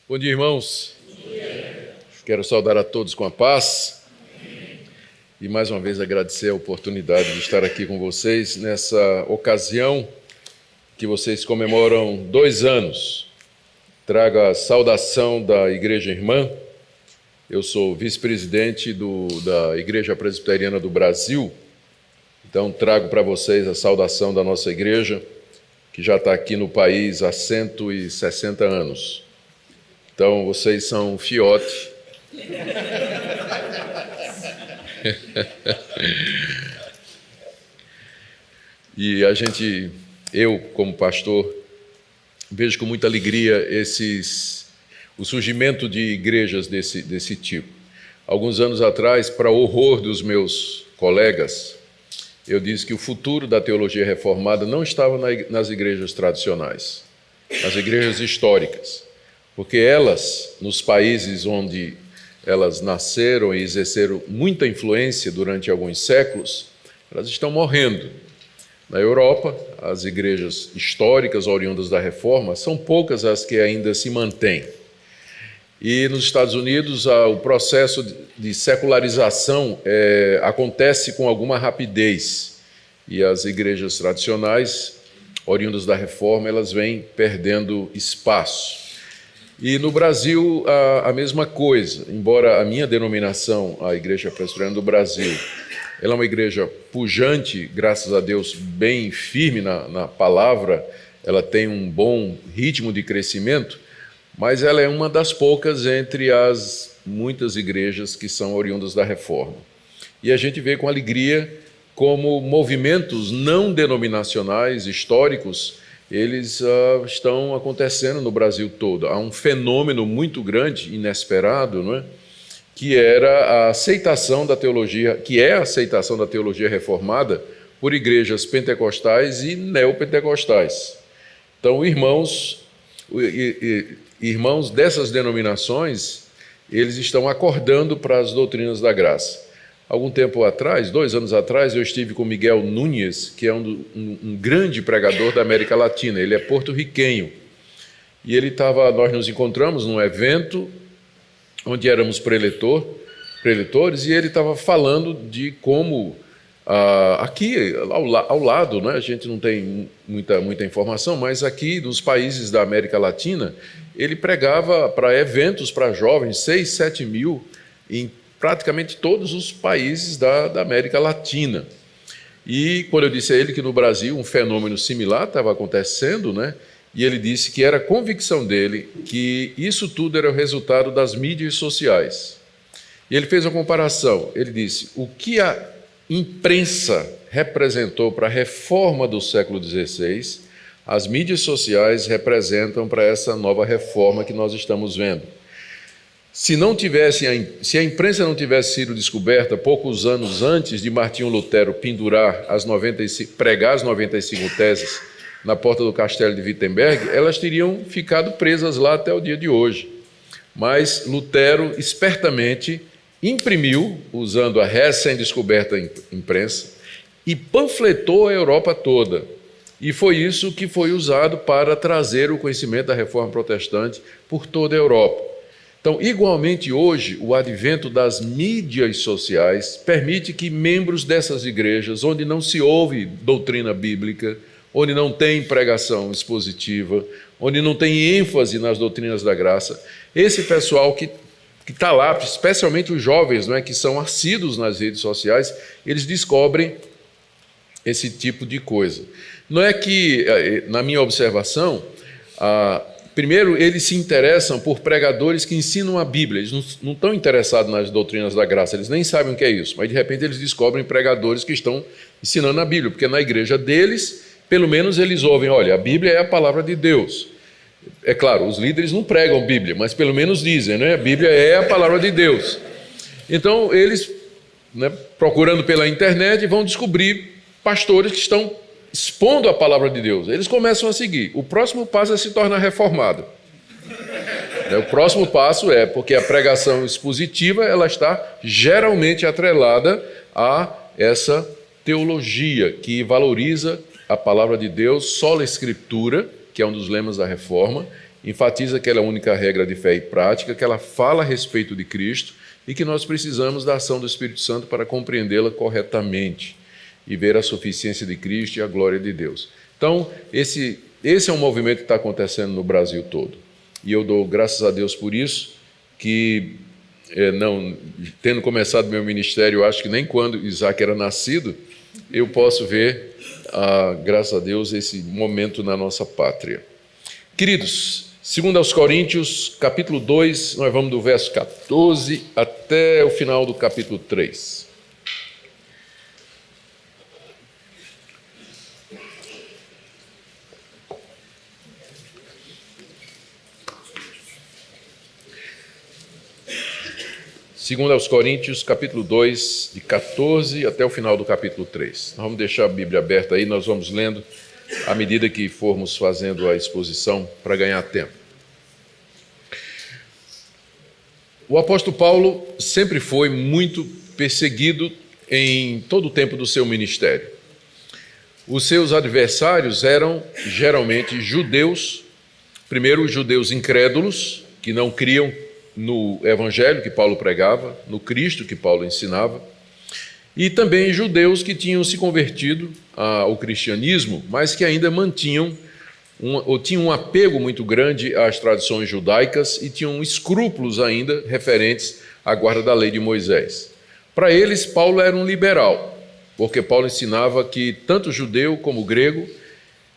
Bom dia, irmãos. Bom dia. Quero saudar a todos com a paz. Amém. E mais uma vez agradecer a oportunidade de estar aqui com vocês nessa ocasião que vocês comemoram 2 anos. Trago a saudação da Igreja Irmã. Eu sou vice-presidente da Igreja Presbiteriana do Brasil, então trago para vocês a saudação da nossa igreja, que já está aqui no país há 160 anos. Então, vocês são um fiote. E eu como pastor, vejo com muita alegria o surgimento de igrejas desse tipo. Alguns anos atrás, para horror dos meus colegas, eu disse que o futuro da teologia reformada não estava nas igrejas tradicionais, nas igrejas históricas, porque elas, nos países onde elas nasceram e exerceram muita influência durante alguns séculos, elas estão morrendo. Na Europa, as igrejas históricas oriundas da Reforma são poucas as que ainda se mantêm. E nos Estados Unidos, o processo de secularização acontece com alguma rapidez. E as igrejas tradicionais, oriundas da Reforma, elas vêm perdendo espaço. E no Brasil, a mesma coisa. Embora a minha denominação, a Igreja Presbiteriana do Brasil, ela é uma igreja pujante, graças a Deus, bem firme na palavra, ela tem um bom ritmo de crescimento, mas ela é uma das poucas entre as muitas igrejas que são oriundas da Reforma. E a gente vê com alegria como movimentos não denominacionais, históricos, eles estão acontecendo no Brasil todo. Há um fenômeno muito grande, inesperado, não é? Que era a aceitação da teologia, que é a aceitação da teologia reformada por igrejas pentecostais e neopentecostais. Então, irmãos dessas denominações, eles estão acordando para as doutrinas da graça. Algum tempo atrás, 2 anos atrás, eu estive com Miguel Núñez, que é um grande pregador da América Latina, ele é porto-riquenho. E nós nos encontramos num evento onde éramos preletores, e ele estava falando de como, aqui ao lado, né, a gente não tem muita informação, mas aqui nos países da América Latina, ele pregava para eventos para jovens, 6, 7 mil, em praticamente todos os países da América Latina. E quando eu disse a ele que no Brasil um fenômeno similar estava acontecendo, né, e ele disse que era convicção dele que isso tudo era o resultado das mídias sociais. E ele fez uma comparação, ele disse, o que a imprensa representou para a reforma do século XVI, as mídias sociais representam para essa nova reforma que nós estamos vendo. Se a imprensa não tivesse sido descoberta poucos anos antes de Martinho Lutero pregar as 95 teses na porta do castelo de Wittenberg, elas teriam ficado presas lá até o dia de hoje. Mas Lutero, espertamente, imprimiu, usando a recém-descoberta imprensa, e panfletou a Europa toda. E foi isso que foi usado para trazer o conhecimento da Reforma Protestante por toda a Europa. Então, igualmente hoje, o advento das mídias sociais permite que membros dessas igrejas, onde não se ouve doutrina bíblica, onde não tem pregação expositiva, onde não tem ênfase nas doutrinas da graça, esse pessoal que está lá, especialmente os jovens, não é, que são assíduos nas redes sociais, eles descobrem esse tipo de coisa. Não é que, na minha observação, primeiro, eles se interessam por pregadores que ensinam a Bíblia, eles não estão interessados nas doutrinas da graça, eles nem sabem o que é isso, mas de repente eles descobrem pregadores que estão ensinando a Bíblia, porque na igreja deles, pelo menos eles ouvem, olha, a Bíblia é a palavra de Deus. É claro, os líderes não pregam Bíblia, mas pelo menos dizem, né? A Bíblia é a palavra de Deus. Então, eles, né, procurando pela internet, vão descobrir pastores que estão expondo a palavra de Deus. Eles começam a seguir. O próximo passo é se tornar reformado. O próximo passo porque a pregação expositiva ela está geralmente atrelada a essa teologia que valoriza a palavra de Deus, sola escritura, que é um dos lemas da Reforma, enfatiza aquela única regra de fé e prática, que ela fala a respeito de Cristo e que nós precisamos da ação do Espírito Santo para compreendê-la corretamente e ver a suficiência de Cristo e a glória de Deus. Então, esse é um movimento que está acontecendo no Brasil todo. E eu dou graças a Deus por isso, que tendo começado meu ministério, eu acho que nem quando Isaac era nascido, eu posso ver, graças a Deus, esse momento na nossa pátria. Queridos, 2 aos Coríntios, capítulo 2, nós vamos do verso 14 até o final do capítulo 3. Segundo aos Coríntios, capítulo 2, de 14 até o final do capítulo 3. Nós vamos deixar a Bíblia aberta aí, nós vamos lendo à medida que formos fazendo a exposição para ganhar tempo. O apóstolo Paulo sempre foi muito perseguido em todo o tempo do seu ministério. Os seus adversários eram geralmente judeus, primeiro os judeus incrédulos, que não criam no evangelho que Paulo pregava, no Cristo que Paulo ensinava, e também judeus que tinham se convertido ao cristianismo, mas que ainda tinham um apego muito grande às tradições judaicas e tinham escrúpulos ainda referentes à guarda da lei de Moisés. Para eles, Paulo era um liberal, porque Paulo ensinava que tanto judeu como grego,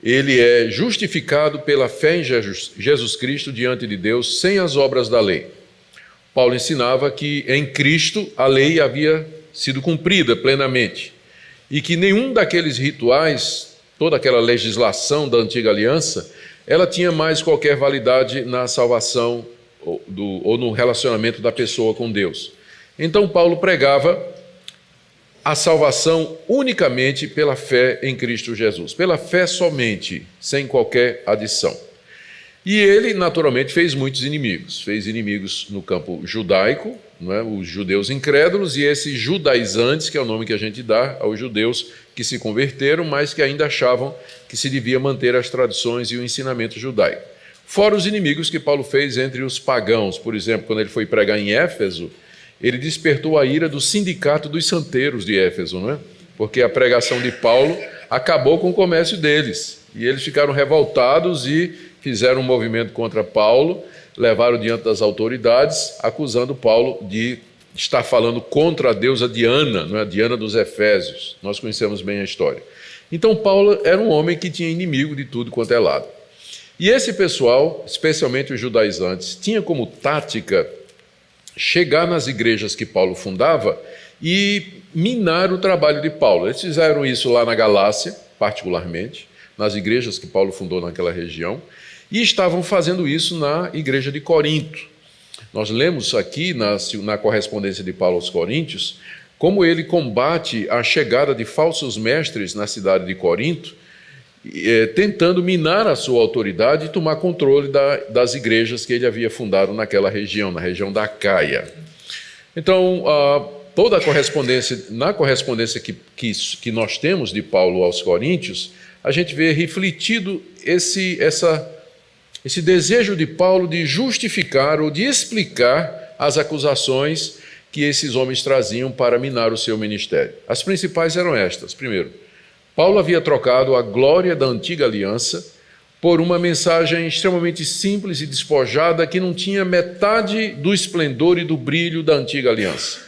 ele é justificado pela fé em Jesus Cristo diante de Deus, sem as obras da lei. Paulo ensinava que em Cristo a lei havia sido cumprida plenamente e que nenhum daqueles rituais, toda aquela legislação da antiga aliança, ela tinha mais qualquer validade na salvação ou no relacionamento da pessoa com Deus. Então Paulo pregava a salvação unicamente pela fé em Cristo Jesus, pela fé somente, sem qualquer adição. E ele, naturalmente, fez muitos inimigos. Fez inimigos no campo judaico, os judeus incrédulos, e esses judaizantes, que é o nome que a gente dá aos judeus que se converteram, mas que ainda achavam que se devia manter as tradições e o ensinamento judaico. Fora os inimigos que Paulo fez entre os pagãos. Por exemplo, quando ele foi pregar em Éfeso, ele despertou a ira do sindicato dos santeiros de Éfeso, porque a pregação de Paulo acabou com o comércio deles. E eles ficaram revoltados e fizeram um movimento contra Paulo, levaram diante das autoridades, acusando Paulo de estar falando contra a deusa Diana, a Diana dos Efésios. Nós conhecemos bem a história. Então Paulo era um homem que tinha inimigo de tudo quanto é lado. E esse pessoal, especialmente os judaizantes, tinha como tática chegar nas igrejas que Paulo fundava e minar o trabalho de Paulo. Eles fizeram isso lá na Galácia, particularmente, nas igrejas que Paulo fundou naquela região, e estavam fazendo isso na igreja de Corinto. Nós lemos aqui na correspondência de Paulo aos Coríntios, como ele combate a chegada de falsos mestres na cidade de Corinto, tentando minar a sua autoridade e tomar controle das igrejas que ele havia fundado naquela região, na região da Acaia. Então, toda a correspondência, na correspondência que nós temos de Paulo aos Coríntios, a gente vê refletido esse desejo de Paulo de justificar ou de explicar as acusações que esses homens traziam para minar o seu ministério. As principais eram estas. Primeiro, Paulo havia trocado a glória da antiga aliança por uma mensagem extremamente simples e despojada que não tinha metade do esplendor e do brilho da antiga aliança.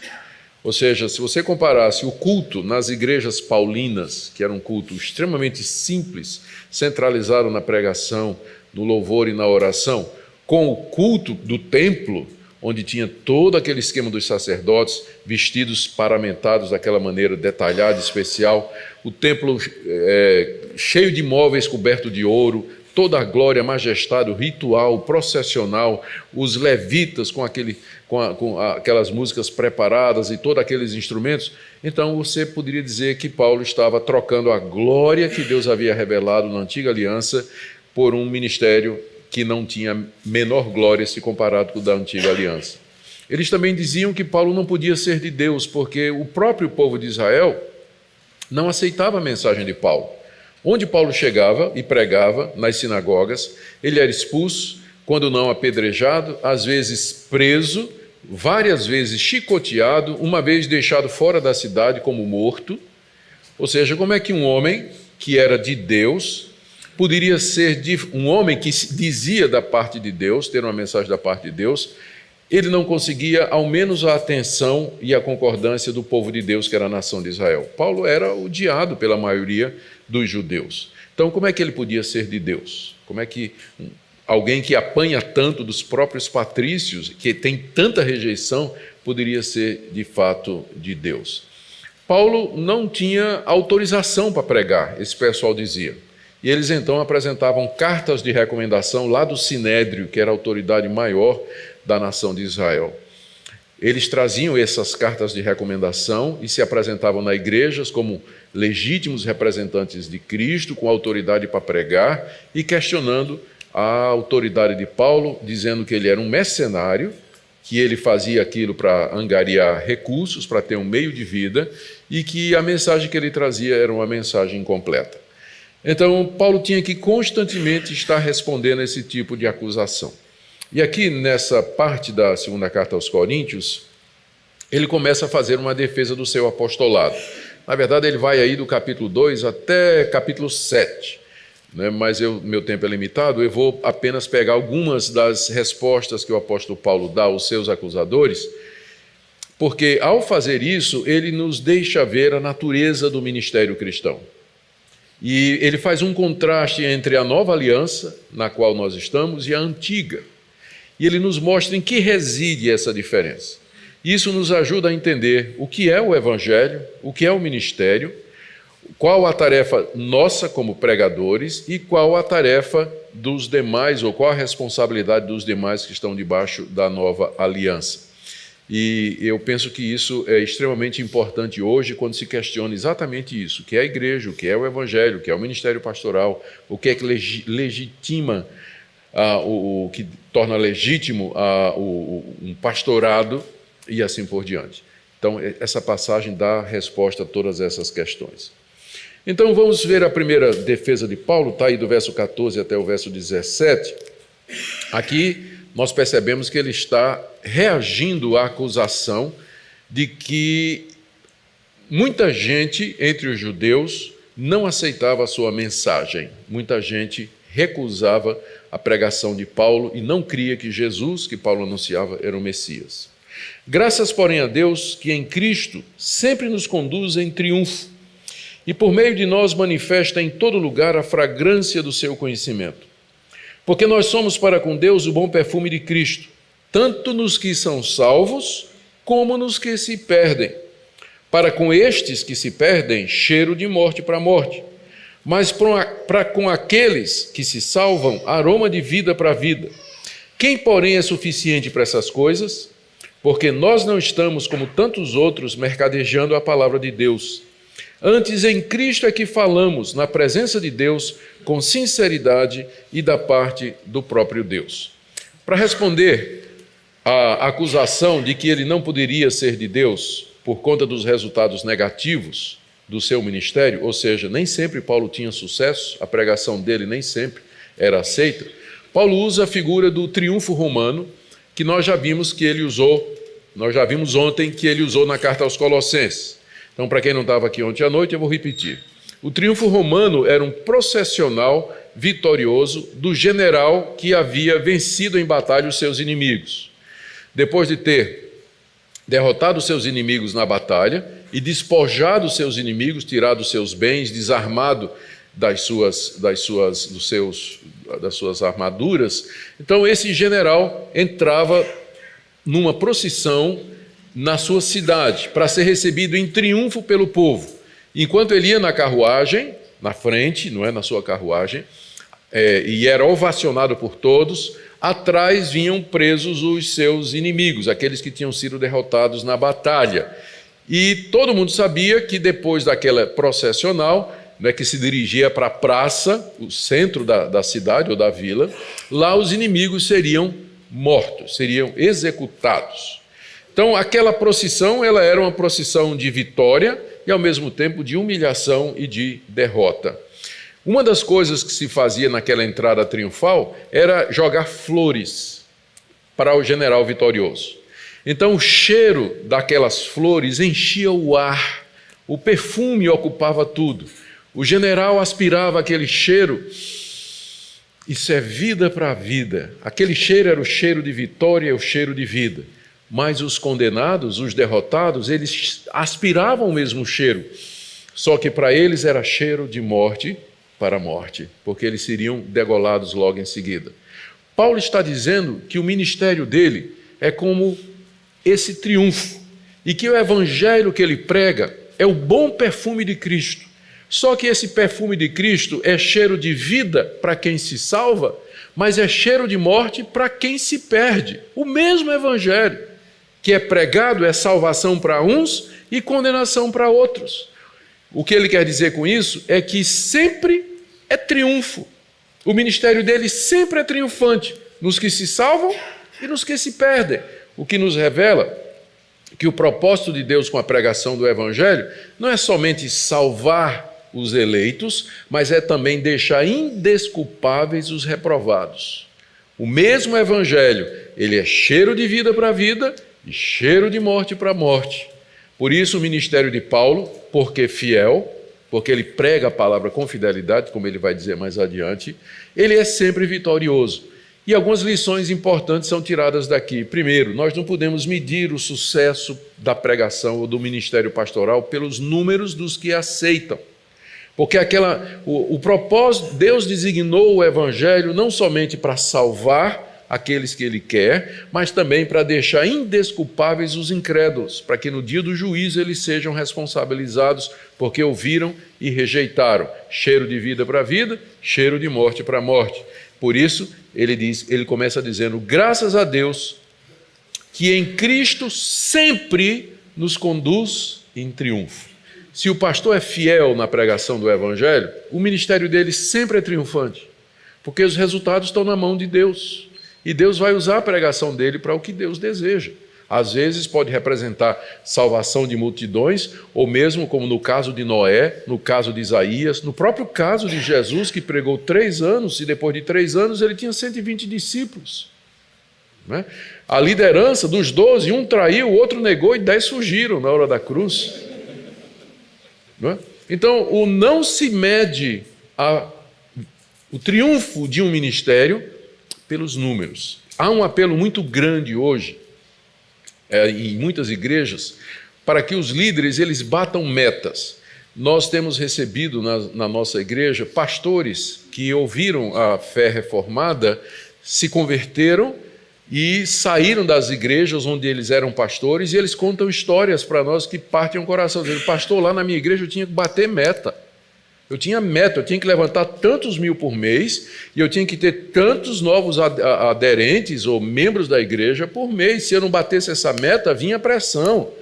Ou seja, se você comparasse o culto nas igrejas paulinas, que era um culto extremamente simples, centralizado na pregação, no louvor e na oração, com o culto do templo, onde tinha todo aquele esquema dos sacerdotes, vestidos paramentados daquela maneira detalhada, especial, o templo cheio de móveis coberto de ouro, toda a glória, a majestade, o ritual, o processional, os levitas com aquelas músicas preparadas e todos aqueles instrumentos. Então você poderia dizer que Paulo estava trocando a glória que Deus havia revelado na antiga aliança por um ministério que não tinha menor glória se comparado com o da antiga aliança. Eles também diziam que Paulo não podia ser de Deus, porque o próprio povo de Israel não aceitava a mensagem de Paulo. Onde Paulo chegava e pregava, nas sinagogas, ele era expulso, quando não apedrejado, às vezes preso, várias vezes chicoteado, uma vez deixado fora da cidade como morto. Ou seja, como é que um homem que era de Deus poderia ser um homem que dizia da parte de Deus, ter uma mensagem da parte de Deus, ele não conseguia ao menos a atenção e a concordância do povo de Deus, que era a nação de Israel. Paulo era odiado pela maioria dos judeus. Então, como é que ele podia ser de Deus? Como é que alguém que apanha tanto dos próprios patrícios, que tem tanta rejeição, poderia ser de fato de Deus? Paulo não tinha autorização para pregar, esse pessoal dizia. E eles então apresentavam cartas de recomendação lá do Sinédrio, que era a autoridade maior da nação de Israel. Eles traziam essas cartas de recomendação e se apresentavam nas igrejas como legítimos representantes de Cristo, com autoridade para pregar, e questionando a autoridade de Paulo, dizendo que ele era um mercenário, que ele fazia aquilo para angariar recursos, para ter um meio de vida, e que a mensagem que ele trazia era uma mensagem incompleta. Então, Paulo tinha que constantemente estar respondendo a esse tipo de acusação. E aqui, nessa parte da segunda carta aos Coríntios, ele começa a fazer uma defesa do seu apostolado. Na verdade, ele vai aí do capítulo 2 até capítulo 7. Mas meu tempo é limitado, eu vou apenas pegar algumas das respostas que o apóstolo Paulo dá aos seus acusadores, porque, ao fazer isso, ele nos deixa ver a natureza do ministério cristão. E ele faz um contraste entre a nova aliança, na qual nós estamos, e a antiga. E ele nos mostra em que reside essa diferença. Isso nos ajuda a entender o que é o evangelho, o que é o ministério, qual a tarefa nossa como pregadores e qual a tarefa dos demais, ou qual a responsabilidade dos demais que estão debaixo da nova aliança. E eu penso que isso é extremamente importante hoje, quando se questiona exatamente isso, o que é a igreja, o que é o evangelho, o que é o ministério pastoral, o que é que legitima, o que torna legítimo um pastorado e assim por diante. Então, essa passagem dá resposta a todas essas questões. Então, vamos ver a primeira defesa de Paulo, está aí do verso 14 até o verso 17. Aqui nós percebemos que ele está reagindo à acusação de que muita gente entre os judeus não aceitava a sua mensagem. Muita gente recusava a pregação de Paulo e não cria que Jesus, que Paulo anunciava, era o Messias. Graças, porém, a Deus, que em Cristo sempre nos conduz em triunfo e por meio de nós manifesta em todo lugar a fragrância do seu conhecimento. Porque nós somos para com Deus o bom perfume de Cristo, tanto nos que são salvos, como nos que se perdem. Para com estes que se perdem, cheiro de morte para morte, mas para com aqueles que se salvam, aroma de vida para vida. Quem, porém, é suficiente para essas coisas? Porque nós não estamos, como tantos outros, mercadejando a palavra de Deus. Antes, em Cristo é que falamos, na presença de Deus, com sinceridade e da parte do próprio Deus. Para responder à acusação de que ele não poderia ser de Deus por conta dos resultados negativos do seu ministério, ou seja, nem sempre Paulo tinha sucesso, a pregação dele nem sempre era aceita, Paulo usa a figura do triunfo romano, que nós já vimos ontem que ele usou na carta aos Colossenses. Então, para quem não estava aqui ontem à noite, eu vou repetir. O triunfo romano era um processional vitorioso do general que havia vencido em batalha os seus inimigos. Depois de ter derrotado os seus inimigos na batalha e despojado os seus inimigos, tirado os seus bens, desarmado das suas armaduras, então esse general entrava numa procissão na sua cidade, para ser recebido em triunfo pelo povo. Enquanto ele ia na carruagem, na frente, não é, na sua carruagem, e era ovacionado por todos, atrás vinham presos os seus inimigos, aqueles que tinham sido derrotados na batalha. E todo mundo sabia que depois daquela processional, né, que se dirigia para a praça, o centro da cidade ou da vila, lá os inimigos seriam mortos, seriam executados. Então, aquela procissão, ela era uma procissão de vitória e, ao mesmo tempo, de humilhação e de derrota. Uma das coisas que se fazia naquela entrada triunfal era jogar flores para o general vitorioso. Então o cheiro daquelas flores enchia o ar, o perfume ocupava tudo. O general aspirava aquele cheiro. Isso é vida para a vida. Aquele cheiro era o cheiro de vitória, o cheiro de vida. Mas os condenados, os derrotados, eles aspiravam o mesmo cheiro. Só que para eles era cheiro de morte para a morte, porque eles seriam degolados logo em seguida. Paulo está dizendo que o ministério dele é como esse triunfo, e que o evangelho que ele prega é o bom perfume de Cristo. Só que esse perfume de Cristo é cheiro de vida para quem se salva, mas é cheiro de morte para quem se perde. O mesmo evangelho que é pregado é salvação para uns e condenação para outros. O que ele quer dizer com isso é que sempre é triunfo. O ministério dele sempre é triunfante, nos que se salvam e nos que se perdem. O que nos revela que o propósito de Deus com a pregação do evangelho não é somente salvar os eleitos, mas é também deixar indesculpáveis os reprovados. O mesmo evangelho, ele é cheiro de vida para a vida e cheiro de morte para a morte. Por isso o ministério de Paulo, porque fiel, porque ele prega a palavra com fidelidade, como ele vai dizer mais adiante, ele é sempre vitorioso. E algumas lições importantes são tiradas daqui. Primeiro, nós não podemos medir o sucesso da pregação ou do ministério pastoral pelos números dos que aceitam. Porque o propósito, Deus designou o evangelho não somente para salvar aqueles que ele quer, mas também para deixar indesculpáveis os incrédulos, para que no dia do juízo eles sejam responsabilizados porque ouviram e rejeitaram. Cheiro de vida para a vida, cheiro de morte para a morte. Por isso, ele começa dizendo, graças a Deus, que em Cristo sempre nos conduz em triunfo. Se o pastor é fiel na pregação do evangelho, o ministério dele sempre é triunfante, porque os resultados estão na mão de Deus. E Deus vai usar a pregação dele para o que Deus deseja. Às vezes pode representar salvação de multidões, ou mesmo como no caso de Noé, no caso de Isaías, no próprio caso de Jesus, que pregou 3 anos, e depois de 3 anos ele tinha 120 discípulos. Né? A liderança dos 12, um traiu, o outro negou e 10 fugiram na hora da cruz. Né? Então, não se mede o triunfo de um ministério pelos números. Há um apelo muito grande hoje, em muitas igrejas, para que os líderes eles batam metas. Nós temos recebido na nossa igreja pastores que ouviram a fé reformada, se converteram e saíram das igrejas onde eles eram pastores, e eles contam histórias para nós que partem o coração. Dizendo, pastor, lá na minha igreja eu tinha que bater meta. Eu tinha meta, eu tinha que levantar tantos mil por mês e eu tinha que ter tantos novos aderentes ou membros da igreja por mês. Se eu não batesse essa meta, vinha pressão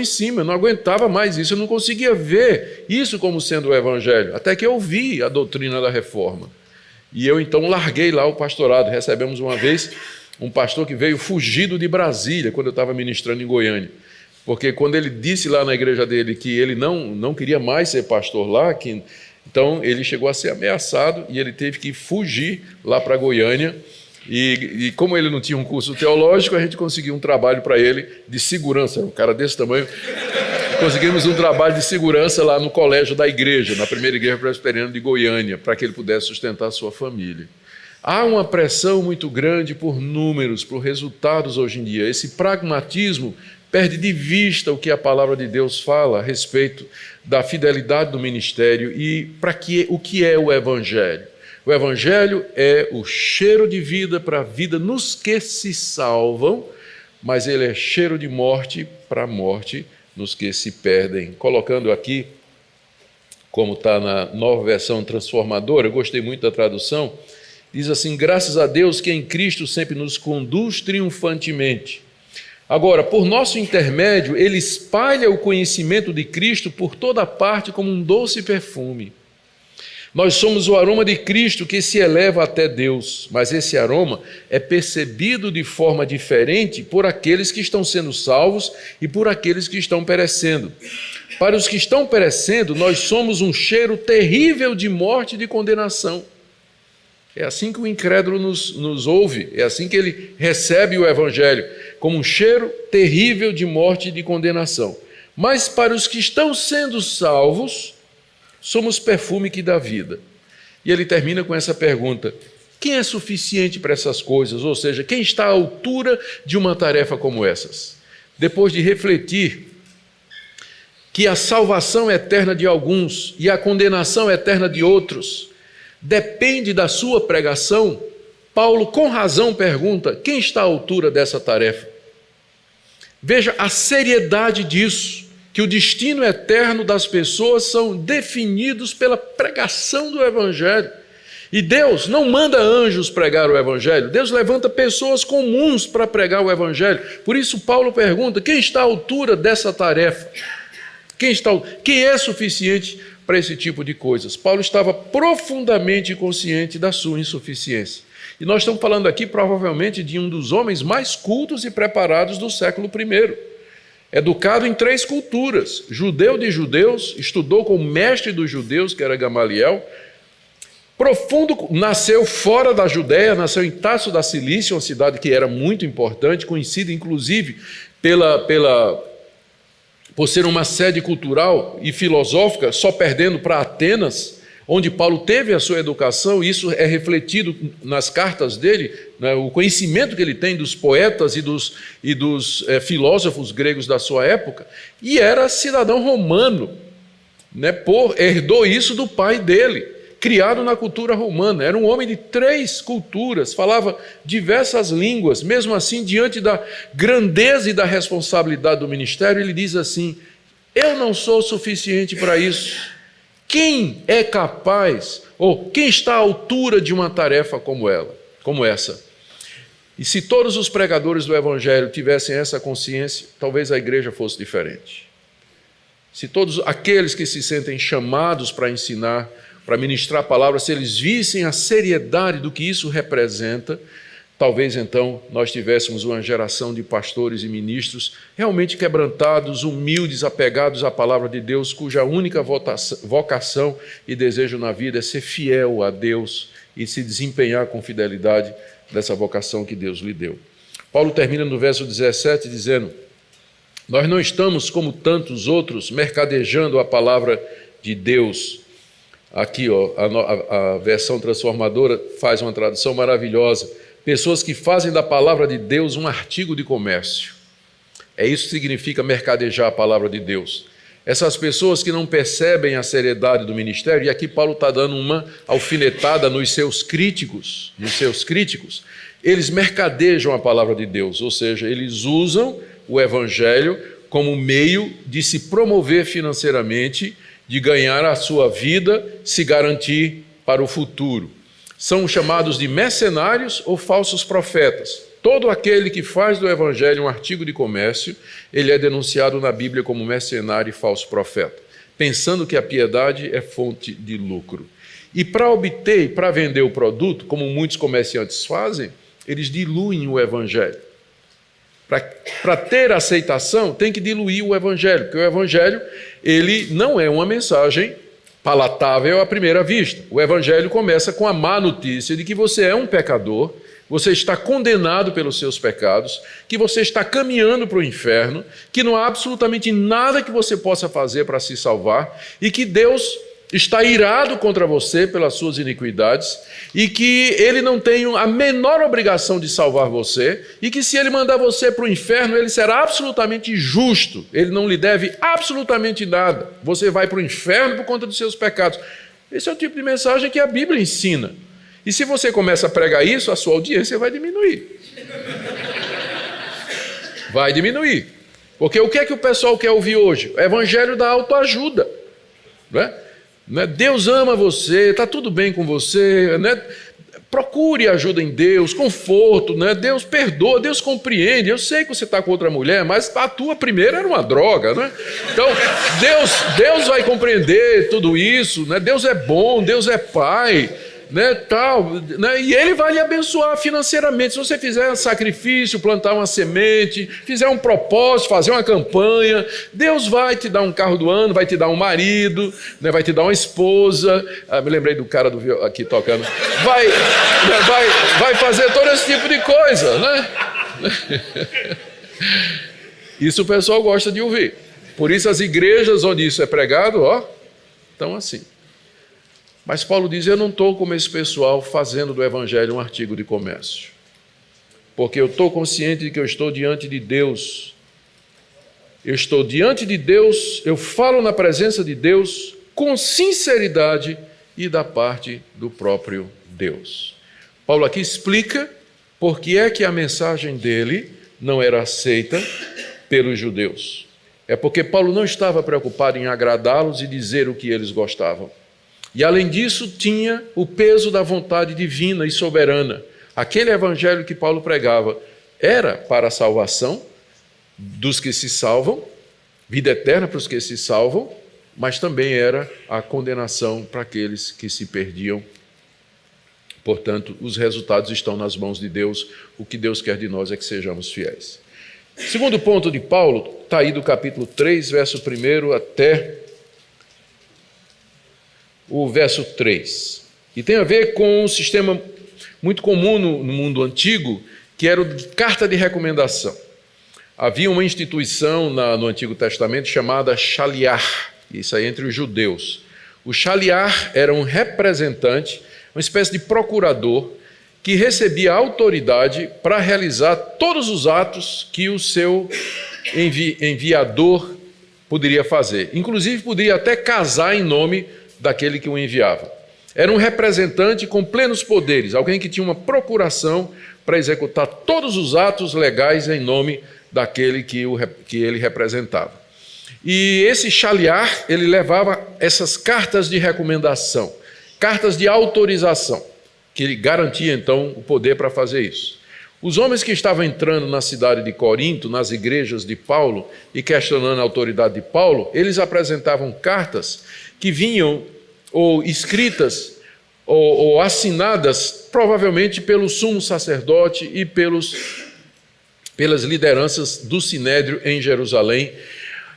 em cima, eu não aguentava mais isso, eu não conseguia ver isso como sendo o evangelho, até que eu vi a doutrina da reforma. E eu então larguei lá o pastorado. Recebemos uma vez um pastor que veio fugido de Brasília, quando eu estava ministrando em Goiânia. Porque quando ele disse lá na igreja dele que ele não queria mais ser pastor lá, então ele chegou a ser ameaçado e ele teve que fugir lá para Goiânia. E como ele não tinha um curso teológico, a gente conseguiu um trabalho para ele de segurança. Um cara desse tamanho. Conseguimos um trabalho de segurança lá no colégio da igreja, na primeira igreja presbiteriana de Goiânia, para que ele pudesse sustentar a sua família. Há uma pressão muito grande por números, por resultados hoje em dia. Esse pragmatismo perde de vista o que a palavra de Deus fala a respeito da fidelidade do ministério e o que é o evangelho. O evangelho é o cheiro de vida para a vida nos que se salvam, mas ele é cheiro de morte para a morte nos que se perdem. Colocando aqui, como está na Nova Versão Transformadora, eu gostei muito da tradução, diz assim, graças a Deus que em Cristo sempre nos conduz triunfantemente. Agora, por nosso intermédio, ele espalha o conhecimento de Cristo por toda parte como um doce perfume. Nós somos o aroma de Cristo que se eleva até Deus, mas esse aroma é percebido de forma diferente por aqueles que estão sendo salvos e por aqueles que estão perecendo. Para os que estão perecendo, nós somos um cheiro terrível de morte e de condenação. É assim que o incrédulo nos ouve, é assim que ele recebe o Evangelho, como um cheiro terrível de morte e de condenação. Mas para os que estão sendo salvos, somos perfume que dá vida. E ele termina com essa pergunta: quem é suficiente para essas coisas? Ou seja, quem está à altura de uma tarefa como essas? Depois de refletir que a salvação eterna de alguns e a condenação eterna de outros depende da sua pregação, Paulo com razão pergunta: quem está à altura dessa tarefa? Veja a seriedade disso, que o destino eterno das pessoas são definidos pela pregação do Evangelho. E Deus não manda anjos pregar o Evangelho, Deus levanta pessoas comuns para pregar o Evangelho. Por isso Paulo pergunta: quem está à altura dessa tarefa? Quem é suficiente para esse tipo de coisas? Paulo estava profundamente consciente da sua insuficiência. E nós estamos falando aqui provavelmente de um dos homens mais cultos e preparados do século I. Educado em 3 culturas, judeu de judeus, estudou com o mestre dos judeus, que era Gamaliel, nasceu fora da Judéia, nasceu em Tarso da Cilícia, uma cidade que era muito importante, conhecida inclusive por ser uma sede cultural e filosófica, só perdendo para Atenas, onde Paulo teve a sua educação. Isso é refletido nas cartas dele, né, o conhecimento que ele tem dos poetas e dos filósofos gregos da sua época, e era cidadão romano, né, herdou isso do pai dele, criado na cultura romana. Era um homem de 3 culturas, falava diversas línguas. Mesmo assim, diante da grandeza e da responsabilidade do ministério, ele diz assim: eu não sou suficiente para isso. Quem é capaz, ou quem está à altura de uma tarefa como essa? E se todos os pregadores do Evangelho tivessem essa consciência, talvez a igreja fosse diferente. Se todos aqueles que se sentem chamados para ensinar, para ministrar a palavra, se eles vissem a seriedade do que isso representa, talvez então nós tivéssemos uma geração de pastores e ministros realmente quebrantados, humildes, apegados à palavra de Deus, cuja única vocação e desejo na vida é ser fiel a Deus e se desempenhar com fidelidade dessa vocação que Deus lhe deu. Paulo termina no verso 17 dizendo: nós não estamos como tantos outros mercadejando a palavra de Deus. Aqui, a versão transformadora faz uma tradução maravilhosa. Pessoas que fazem da palavra de Deus um artigo de comércio. Isso que significa mercadejar a palavra de Deus. Essas pessoas que não percebem a seriedade do ministério, e aqui Paulo está dando uma alfinetada nos seus críticos, eles mercadejam a palavra de Deus, ou seja, eles usam o Evangelho como meio de se promover financeiramente, de ganhar a sua vida, se garantir para o futuro. São chamados de mercenários ou falsos profetas. Todo aquele que faz do Evangelho um artigo de comércio, ele é denunciado na Bíblia como mercenário e falso profeta, pensando que a piedade é fonte de lucro. E para obter e para vender o produto, como muitos comerciantes fazem, eles diluem o Evangelho. Para ter aceitação, tem que diluir o Evangelho, porque o Evangelho ele não é uma mensagem palatável à primeira vista. O Evangelho começa com a má notícia de que você é um pecador, você está condenado pelos seus pecados, que você está caminhando para o inferno, que não há absolutamente nada que você possa fazer para se salvar e que Deus está irado contra você pelas suas iniquidades e que Ele não tem a menor obrigação de salvar você e que se Ele mandar você para o inferno, Ele será absolutamente justo, Ele não lhe deve absolutamente nada, você vai para o inferno por conta dos seus pecados. Esse é o tipo de mensagem que a Bíblia ensina. E se você começa a pregar isso, a sua audiência vai diminuir. Vai diminuir. Porque o que é que o pessoal quer ouvir hoje? O evangelho da autoajuda. Não é? Deus ama você, está tudo bem com você. Né? procure ajuda em Deus, conforto, né? Deus perdoa, Deus compreende. Eu sei que você está com outra mulher, mas a tua primeira era uma droga, né? Então, Deus vai compreender tudo isso, né? Deus é bom, Deus é pai, né? Tal, né? E Ele vai lhe abençoar financeiramente. Se você fizer um sacrifício, plantar uma semente, fizer um propósito, fazer uma campanha, Deus vai te dar um carro do ano, vai te dar um marido, né? Vai te dar uma esposa. Me lembrei do cara aqui tocando. Vai fazer todo esse tipo de coisa, né? Isso o pessoal gosta de ouvir. Por isso as igrejas onde isso é pregado, estão assim. Mas Paulo diz, eu não estou como esse pessoal fazendo do evangelho um artigo de comércio. Porque eu estou consciente de que eu estou diante de Deus. Eu estou diante de Deus, eu falo na presença de Deus com sinceridade e da parte do próprio Deus. Paulo aqui explica por que é que a mensagem dele não era aceita pelos judeus. É porque Paulo não estava preocupado em agradá-los e dizer o que eles gostavam. E, além disso, tinha o peso da vontade divina e soberana. Aquele evangelho que Paulo pregava era para a salvação dos que se salvam, vida eterna para os que se salvam, mas também era a condenação para aqueles que se perdiam. Portanto, os resultados estão nas mãos de Deus. O que Deus quer de nós é que sejamos fiéis. Segundo ponto de Paulo, está aí do capítulo 3, verso 1 até o verso 3. E tem a ver com um sistema muito comum no mundo antigo, que era o de carta de recomendação. Havia uma instituição no Antigo Testamento chamada shaliach, isso aí entre os judeus. O shaliach era um representante, uma espécie de procurador, que recebia autoridade para realizar todos os atos que o seu enviador poderia fazer. Inclusive, poderia até casar em nome daquele que o enviava. Era um representante com plenos poderes, alguém que tinha uma procuração para executar todos os atos legais em nome daquele que ele representava. E esse shaliach, ele levava essas cartas de recomendação, cartas de autorização, que ele garantia então o poder para fazer isso. Os homens que estavam entrando na cidade de Corinto, nas igrejas de Paulo, e questionando a autoridade de Paulo, eles apresentavam cartas que vinham ou escritas ou assinadas provavelmente pelo sumo sacerdote e pelas lideranças do Sinédrio em Jerusalém,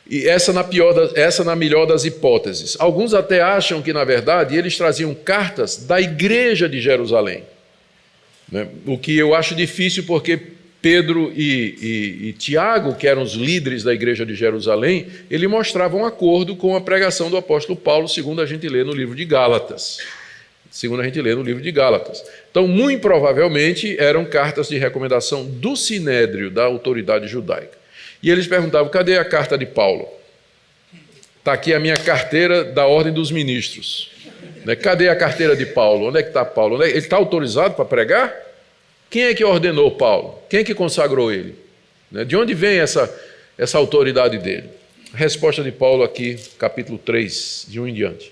e essa na melhor das hipóteses. Alguns até acham que, na verdade, eles traziam cartas da igreja de Jerusalém, né? O que eu acho difícil, porque Pedro e Tiago, que eram os líderes da igreja de Jerusalém, ele mostravam um acordo com a pregação do apóstolo Paulo, segundo a gente lê no livro de Gálatas. Então, muito provavelmente, eram cartas de recomendação do Sinédrio, da autoridade judaica. E eles perguntavam, cadê a carta de Paulo? Está aqui a minha carteira da ordem dos ministros. Cadê a carteira de Paulo? Onde é que está Paulo? Ele está autorizado para pregar? Quem é que ordenou Paulo? Quem é que consagrou ele? De onde vem essa autoridade dele? A resposta de Paulo aqui, capítulo 3, de 1 em diante.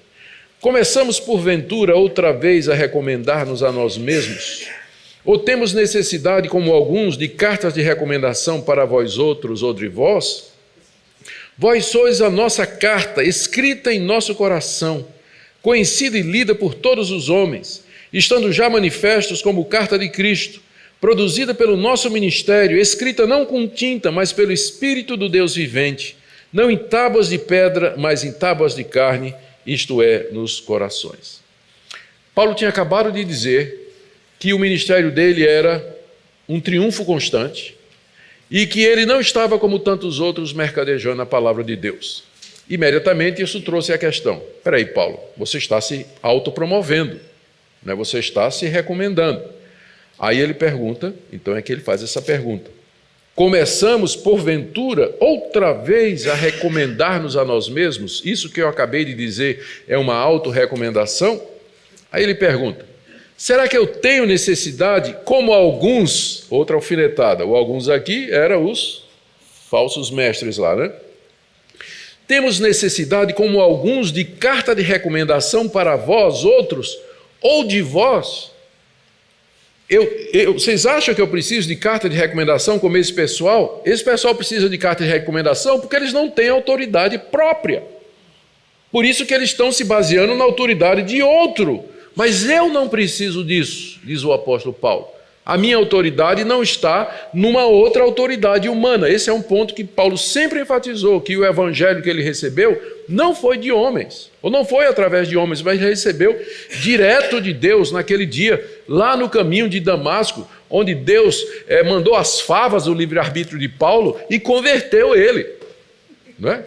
Começamos, porventura, outra vez a recomendar-nos a nós mesmos? Ou temos necessidade, como alguns, de cartas de recomendação para vós outros ou de vós? Vós sois a nossa carta, escrita em nosso coração, conhecida e lida por todos os homens, estando já manifestos como carta de Cristo, produzida pelo nosso ministério, escrita não com tinta, mas pelo Espírito do Deus vivente, não em tábuas de pedra, mas em tábuas de carne, isto é, nos corações. Paulo tinha acabado de dizer que o ministério dele era um triunfo constante e que ele não estava como tantos outros mercadejando a palavra de Deus. Imediatamente isso trouxe a questão, espera aí, Paulo, você está se autopromovendo, né? Você está se recomendando. Aí ele pergunta, então é que ele faz essa pergunta. Começamos, porventura, outra vez a recomendar-nos a nós mesmos? Isso que eu acabei de dizer é uma autorrecomendação? Aí ele pergunta, será que eu tenho necessidade, como alguns, outra alfinetada, ou alguns aqui eram os falsos mestres lá, né? Temos necessidade, como alguns, de carta de recomendação para vós outros, ou de vós? Vocês acham que eu preciso de carta de recomendação como esse pessoal? Esse pessoal precisa de carta de recomendação porque eles não têm autoridade própria. Por isso que eles estão se baseando na autoridade de outro. Mas eu não preciso disso, diz o apóstolo Paulo. A minha autoridade não está numa outra autoridade humana. Esse é um ponto que Paulo sempre enfatizou, que o evangelho que ele recebeu não foi de homens, ou não foi através de homens, mas ele recebeu direto de Deus naquele dia, lá no caminho de Damasco, onde Deus mandou as favas do livre-arbítrio de Paulo e converteu ele. Não é?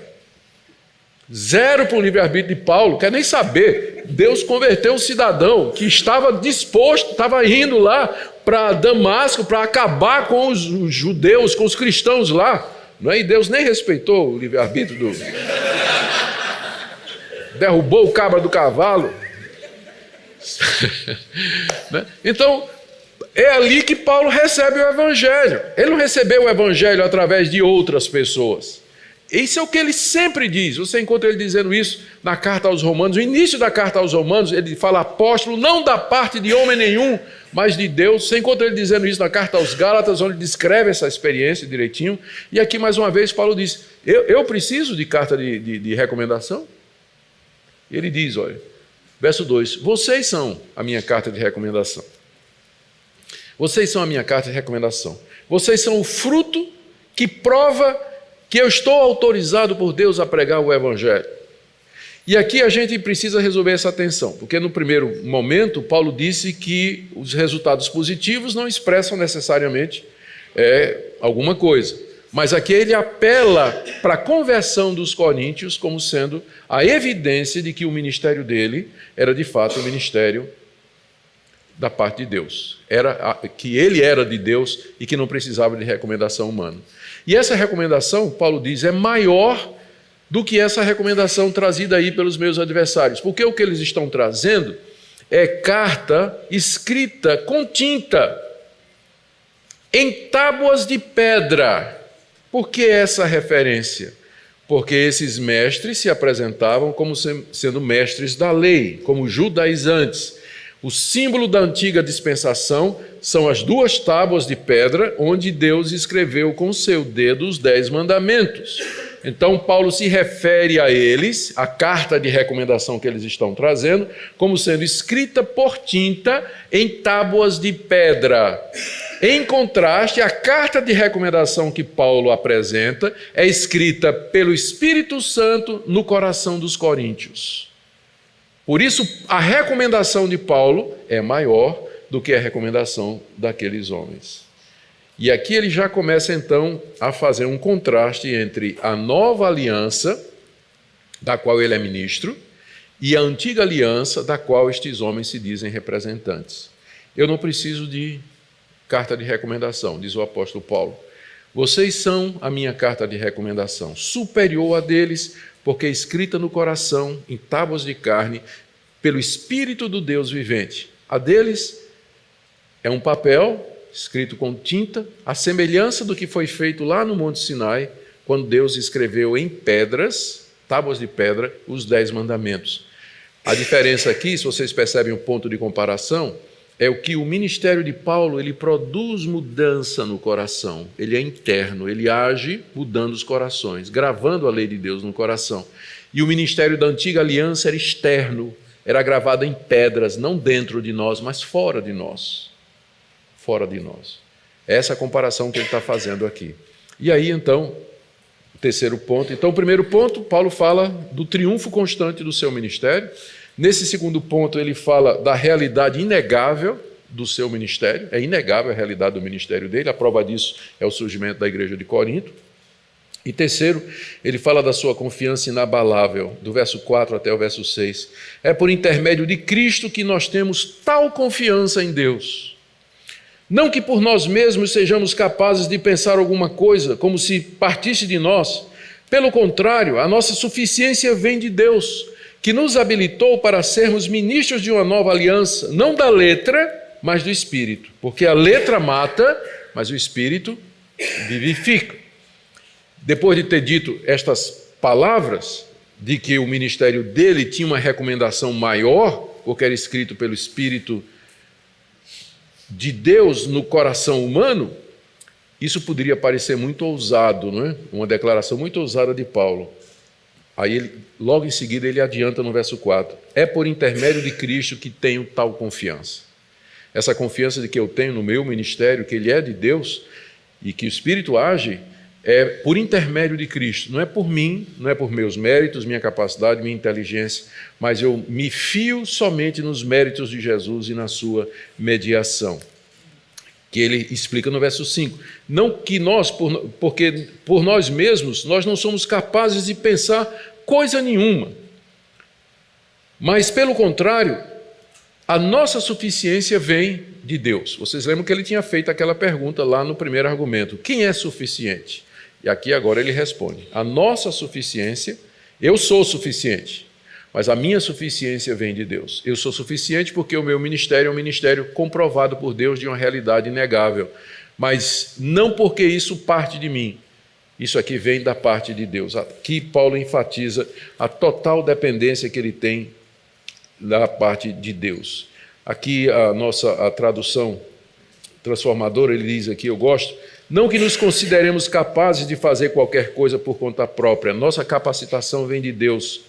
Zero para o livre-arbítrio de Paulo, quer nem saber. Deus converteu um cidadão que estava disposto, estava indo lá para Damasco para acabar com os judeus, com os cristãos lá. Não é? E Deus nem respeitou o livre-arbítrio do... derrubou o cabra do cavalo. Então, é ali que Paulo recebe o evangelho. Ele não recebeu o evangelho através de outras pessoas. Isso é o que ele sempre diz. Você encontra ele dizendo isso na carta aos Romanos. No início da carta aos Romanos, ele fala apóstolo, não da parte de homem nenhum, mas de Deus. Você encontra ele dizendo isso na carta aos Gálatas, onde ele descreve essa experiência direitinho. E aqui, mais uma vez, Paulo diz, eu preciso de carta de recomendação? Ele diz, olha, verso 2, vocês são a minha carta de recomendação. Vocês são a minha carta de recomendação. Vocês são o fruto que prova que eu estou autorizado por Deus a pregar o evangelho. E aqui a gente precisa resolver essa tensão, porque no primeiro momento Paulo disse que os resultados positivos não expressam necessariamente alguma coisa. Mas aqui ele apela para a conversão dos coríntios como sendo a evidência de que o ministério dele era de fato o ministério da parte de Deus. Que ele era de Deus e que não precisava de recomendação humana. E essa recomendação, Paulo diz, é maior do que essa recomendação trazida aí pelos meus adversários. Porque o que eles estão trazendo é carta escrita com tinta em tábuas de pedra. Por que essa referência? Porque esses mestres se apresentavam como sendo mestres da lei, como judaizantes. O símbolo da antiga dispensação são as 2 tábuas de pedra onde Deus escreveu com seu dedo os 10 mandamentos. Então Paulo se refere a eles, a carta de recomendação que eles estão trazendo, como sendo escrita por tinta em tábuas de pedra. Em contraste, a carta de recomendação que Paulo apresenta é escrita pelo Espírito Santo no coração dos coríntios. Por isso, a recomendação de Paulo é maior do que a recomendação daqueles homens. E aqui ele já começa, então, a fazer um contraste entre a nova aliança, da qual ele é ministro, e a antiga aliança, da qual estes homens se dizem representantes. Eu não preciso de carta de recomendação, diz o apóstolo Paulo. Vocês são a minha carta de recomendação, superior a deles, porque é escrita no coração, em tábuas de carne, pelo Espírito do Deus vivente. A deles é um papel escrito com tinta, a semelhança do que foi feito lá no Monte Sinai, quando Deus escreveu em pedras, tábuas de pedra, os 10 mandamentos. A diferença aqui, se vocês percebem o ponto de comparação, é o que o ministério de Paulo, ele produz mudança no coração, ele é interno, ele age mudando os corações, gravando a lei de Deus no coração. E o ministério da antiga aliança era externo, era gravado em pedras, não dentro de nós, mas fora de nós. Fora de nós. Essa é a comparação que ele está fazendo aqui. E aí, então, o terceiro ponto. Então, o primeiro ponto, Paulo fala do triunfo constante do seu ministério. Nesse segundo ponto, ele fala da realidade inegável do seu ministério. É inegável a realidade do ministério dele. A prova disso é o surgimento da igreja de Corinto. E terceiro, ele fala da sua confiança inabalável, do verso 4 até o verso 6. É por intermédio de Cristo que nós temos tal confiança em Deus. Não que por nós mesmos sejamos capazes de pensar alguma coisa, como se partisse de nós. Pelo contrário, a nossa suficiência vem de Deus, que nos habilitou para sermos ministros de uma nova aliança, não da letra, mas do Espírito. Porque a letra mata, mas o Espírito vivifica. Depois de ter dito estas palavras, de que o ministério dele tinha uma recomendação maior, porque era escrito pelo Espírito de Deus no coração humano, isso poderia parecer muito ousado, não é? Uma declaração muito ousada de Paulo. Aí, logo em seguida, ele adianta no verso 4. É por intermédio de Cristo que tenho tal confiança. Essa confiança de que eu tenho no meu ministério, que ele é de Deus e que o Espírito age, é por intermédio de Cristo. Não é por mim, não é por meus méritos, minha capacidade, minha inteligência, mas eu me fio somente nos méritos de Jesus e na sua mediação. Que ele explica no verso 5. Não que nós, porque por nós mesmos, nós não somos capazes de pensar coisa nenhuma. Mas, pelo contrário, a nossa suficiência vem de Deus. Vocês lembram que ele tinha feito aquela pergunta lá no primeiro argumento. Quem é suficiente? E aqui agora ele responde. A nossa suficiência, eu sou suficiente. Mas a minha suficiência vem de Deus. Eu sou suficiente porque o meu ministério é um ministério comprovado por Deus de uma realidade inegável. Mas não porque isso parte de mim. Isso aqui vem da parte de Deus. Aqui Paulo enfatiza a total dependência que ele tem da parte de Deus. Aqui a tradução transformadora, ele diz aqui, eu gosto, não que nos consideremos capazes de fazer qualquer coisa por conta própria. Nossa capacitação vem de Deus.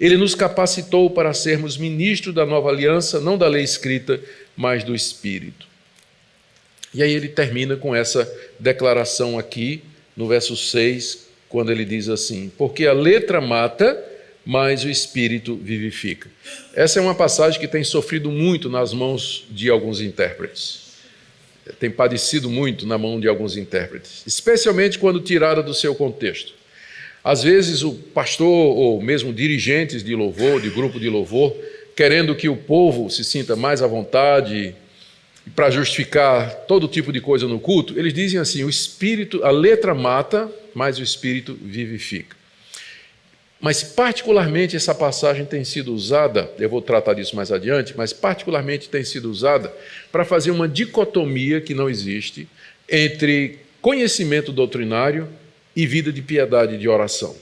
Ele nos capacitou para sermos ministros da nova aliança, não da lei escrita, mas do Espírito. E aí ele termina com essa declaração aqui, no verso 6, quando ele diz assim, porque a letra mata, mas o Espírito vivifica. Essa é uma passagem que tem sofrido muito nas mãos de alguns intérpretes. Tem padecido muito na mão de alguns intérpretes, especialmente quando tirada do seu contexto. Às vezes o pastor ou mesmo dirigentes de louvor, de grupo de louvor, querendo que o povo se sinta mais à vontade, para justificar todo tipo de coisa no culto, eles dizem assim, o Espírito, a letra mata, mas o Espírito vivifica. Mas particularmente essa passagem tem sido usada, eu vou tratar disso mais adiante, mas particularmente tem sido usada para fazer uma dicotomia que não existe entre conhecimento doutrinário e vida de piedade e de oração.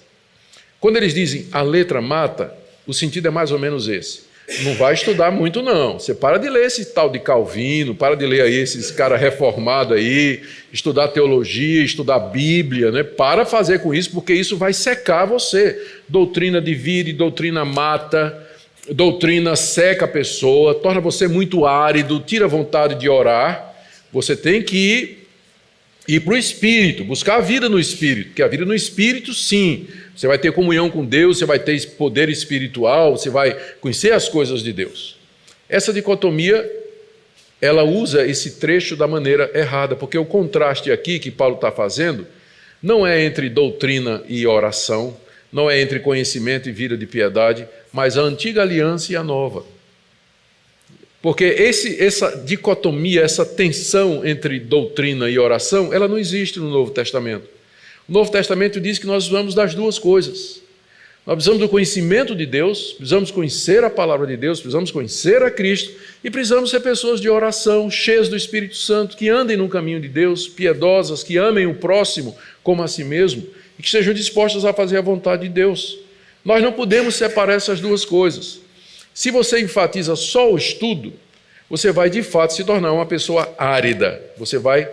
Quando eles dizem a letra mata, o sentido é mais ou menos esse. Não vai estudar muito não, você para de ler esse tal de Calvino, para de ler aí esses caras reformados aí, estudar teologia, estudar Bíblia, né? Para fazer com isso, porque isso vai secar você. Doutrina divide, doutrina mata, doutrina seca a pessoa, torna você muito árido, tira a vontade de orar. Você tem que ir para o Espírito, buscar a vida no Espírito, porque a vida no Espírito, sim, você vai ter comunhão com Deus, você vai ter poder espiritual, você vai conhecer as coisas de Deus. Essa dicotomia, ela usa esse trecho da maneira errada, porque o contraste aqui que Paulo está fazendo não é entre doutrina e oração, não é entre conhecimento e vida de piedade, mas a antiga aliança e a nova. Porque essa dicotomia, essa tensão entre doutrina e oração, ela não existe no Novo Testamento. O Novo Testamento diz que nós precisamos das duas coisas. Nós precisamos do conhecimento de Deus, precisamos conhecer a palavra de Deus, precisamos conhecer a Cristo e precisamos ser pessoas de oração, cheias do Espírito Santo, que andem no caminho de Deus, piedosas, que amem o próximo como a si mesmo e que estejam dispostas a fazer a vontade de Deus. Nós não podemos separar essas duas coisas. Se você enfatiza só o estudo, você vai de fato se tornar uma pessoa árida. Você vai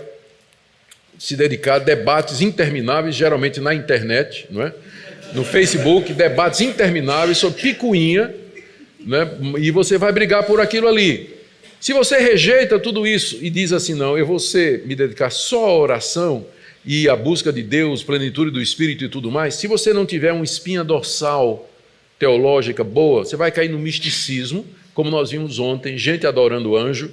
se dedicar a debates intermináveis, geralmente na internet, não é? No Facebook, debates intermináveis sobre picuinha, né? E você vai brigar por aquilo ali. Se você rejeita tudo isso e diz assim, não, eu vou me dedicar só à oração e à busca de Deus, plenitude do Espírito e tudo mais, se você não tiver uma espinha dorsal teológica boa, você vai cair no misticismo, como nós vimos ontem, gente adorando anjo,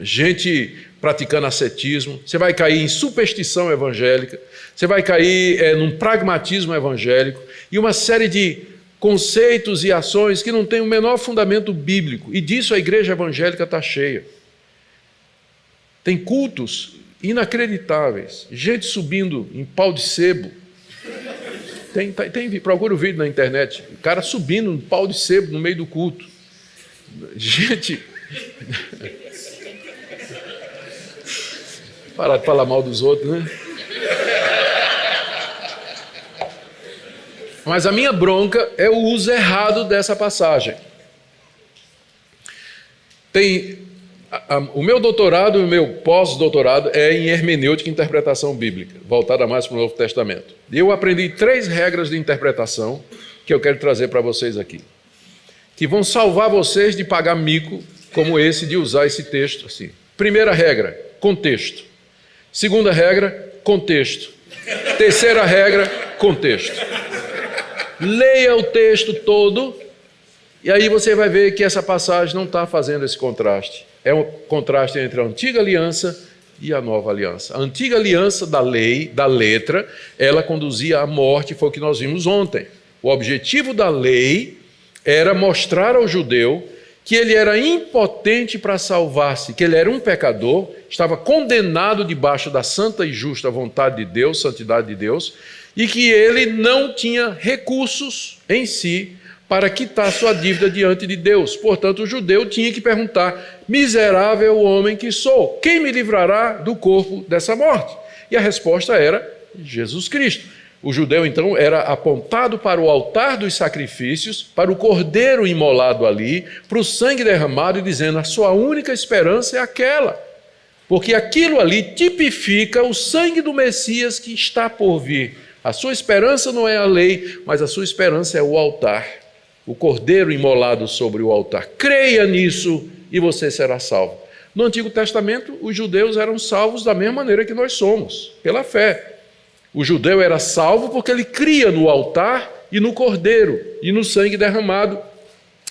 gente praticando ascetismo, você vai cair em superstição evangélica, você vai cair num pragmatismo evangélico e uma série de conceitos e ações que não têm o menor fundamento bíblico, e disso a igreja evangélica está cheia. Tem cultos inacreditáveis, gente subindo em pau de sebo. Procura o vídeo na internet, o cara subindo um pau de sebo no meio do culto. Gente, parar de falar mal dos outros, né? Mas a minha bronca é o uso errado dessa passagem. Tem O meu doutorado e o meu pós-doutorado é em hermenêutica e interpretação bíblica, voltada mais para o Novo Testamento. E eu aprendi 3 regras de interpretação que eu quero trazer para vocês aqui, que vão salvar vocês de pagar mico como esse, de usar esse texto assim. Primeira regra, contexto. Segunda regra, contexto. Terceira regra, contexto. Leia o texto todo e aí você vai ver que essa passagem não está fazendo esse contraste. É um contraste entre a antiga aliança e a nova aliança. A antiga aliança da lei, da letra, ela conduzia à morte, foi o que nós vimos ontem. O objetivo da lei era mostrar ao judeu que ele era impotente para salvar-se, que ele era um pecador, estava condenado debaixo da santa e justa vontade de Deus, santidade de Deus, e que ele não tinha recursos em si para quitar sua dívida diante de Deus. Portanto, o judeu tinha que perguntar: miserável homem que sou, quem me livrará do corpo dessa morte? E a resposta era Jesus Cristo. O judeu, então, era apontado para o altar dos sacrifícios, para o cordeiro imolado ali, para o sangue derramado, e dizendo: a sua única esperança é aquela, porque aquilo ali tipifica o sangue do Messias que está por vir. A sua esperança não é a lei, mas a sua esperança é o altar, o cordeiro imolado sobre o altar. Creia nisso e você será salvo. No Antigo Testamento, os judeus eram salvos da mesma maneira que nós somos, pela fé. O judeu era salvo porque ele cria no altar e no cordeiro e no sangue derramado,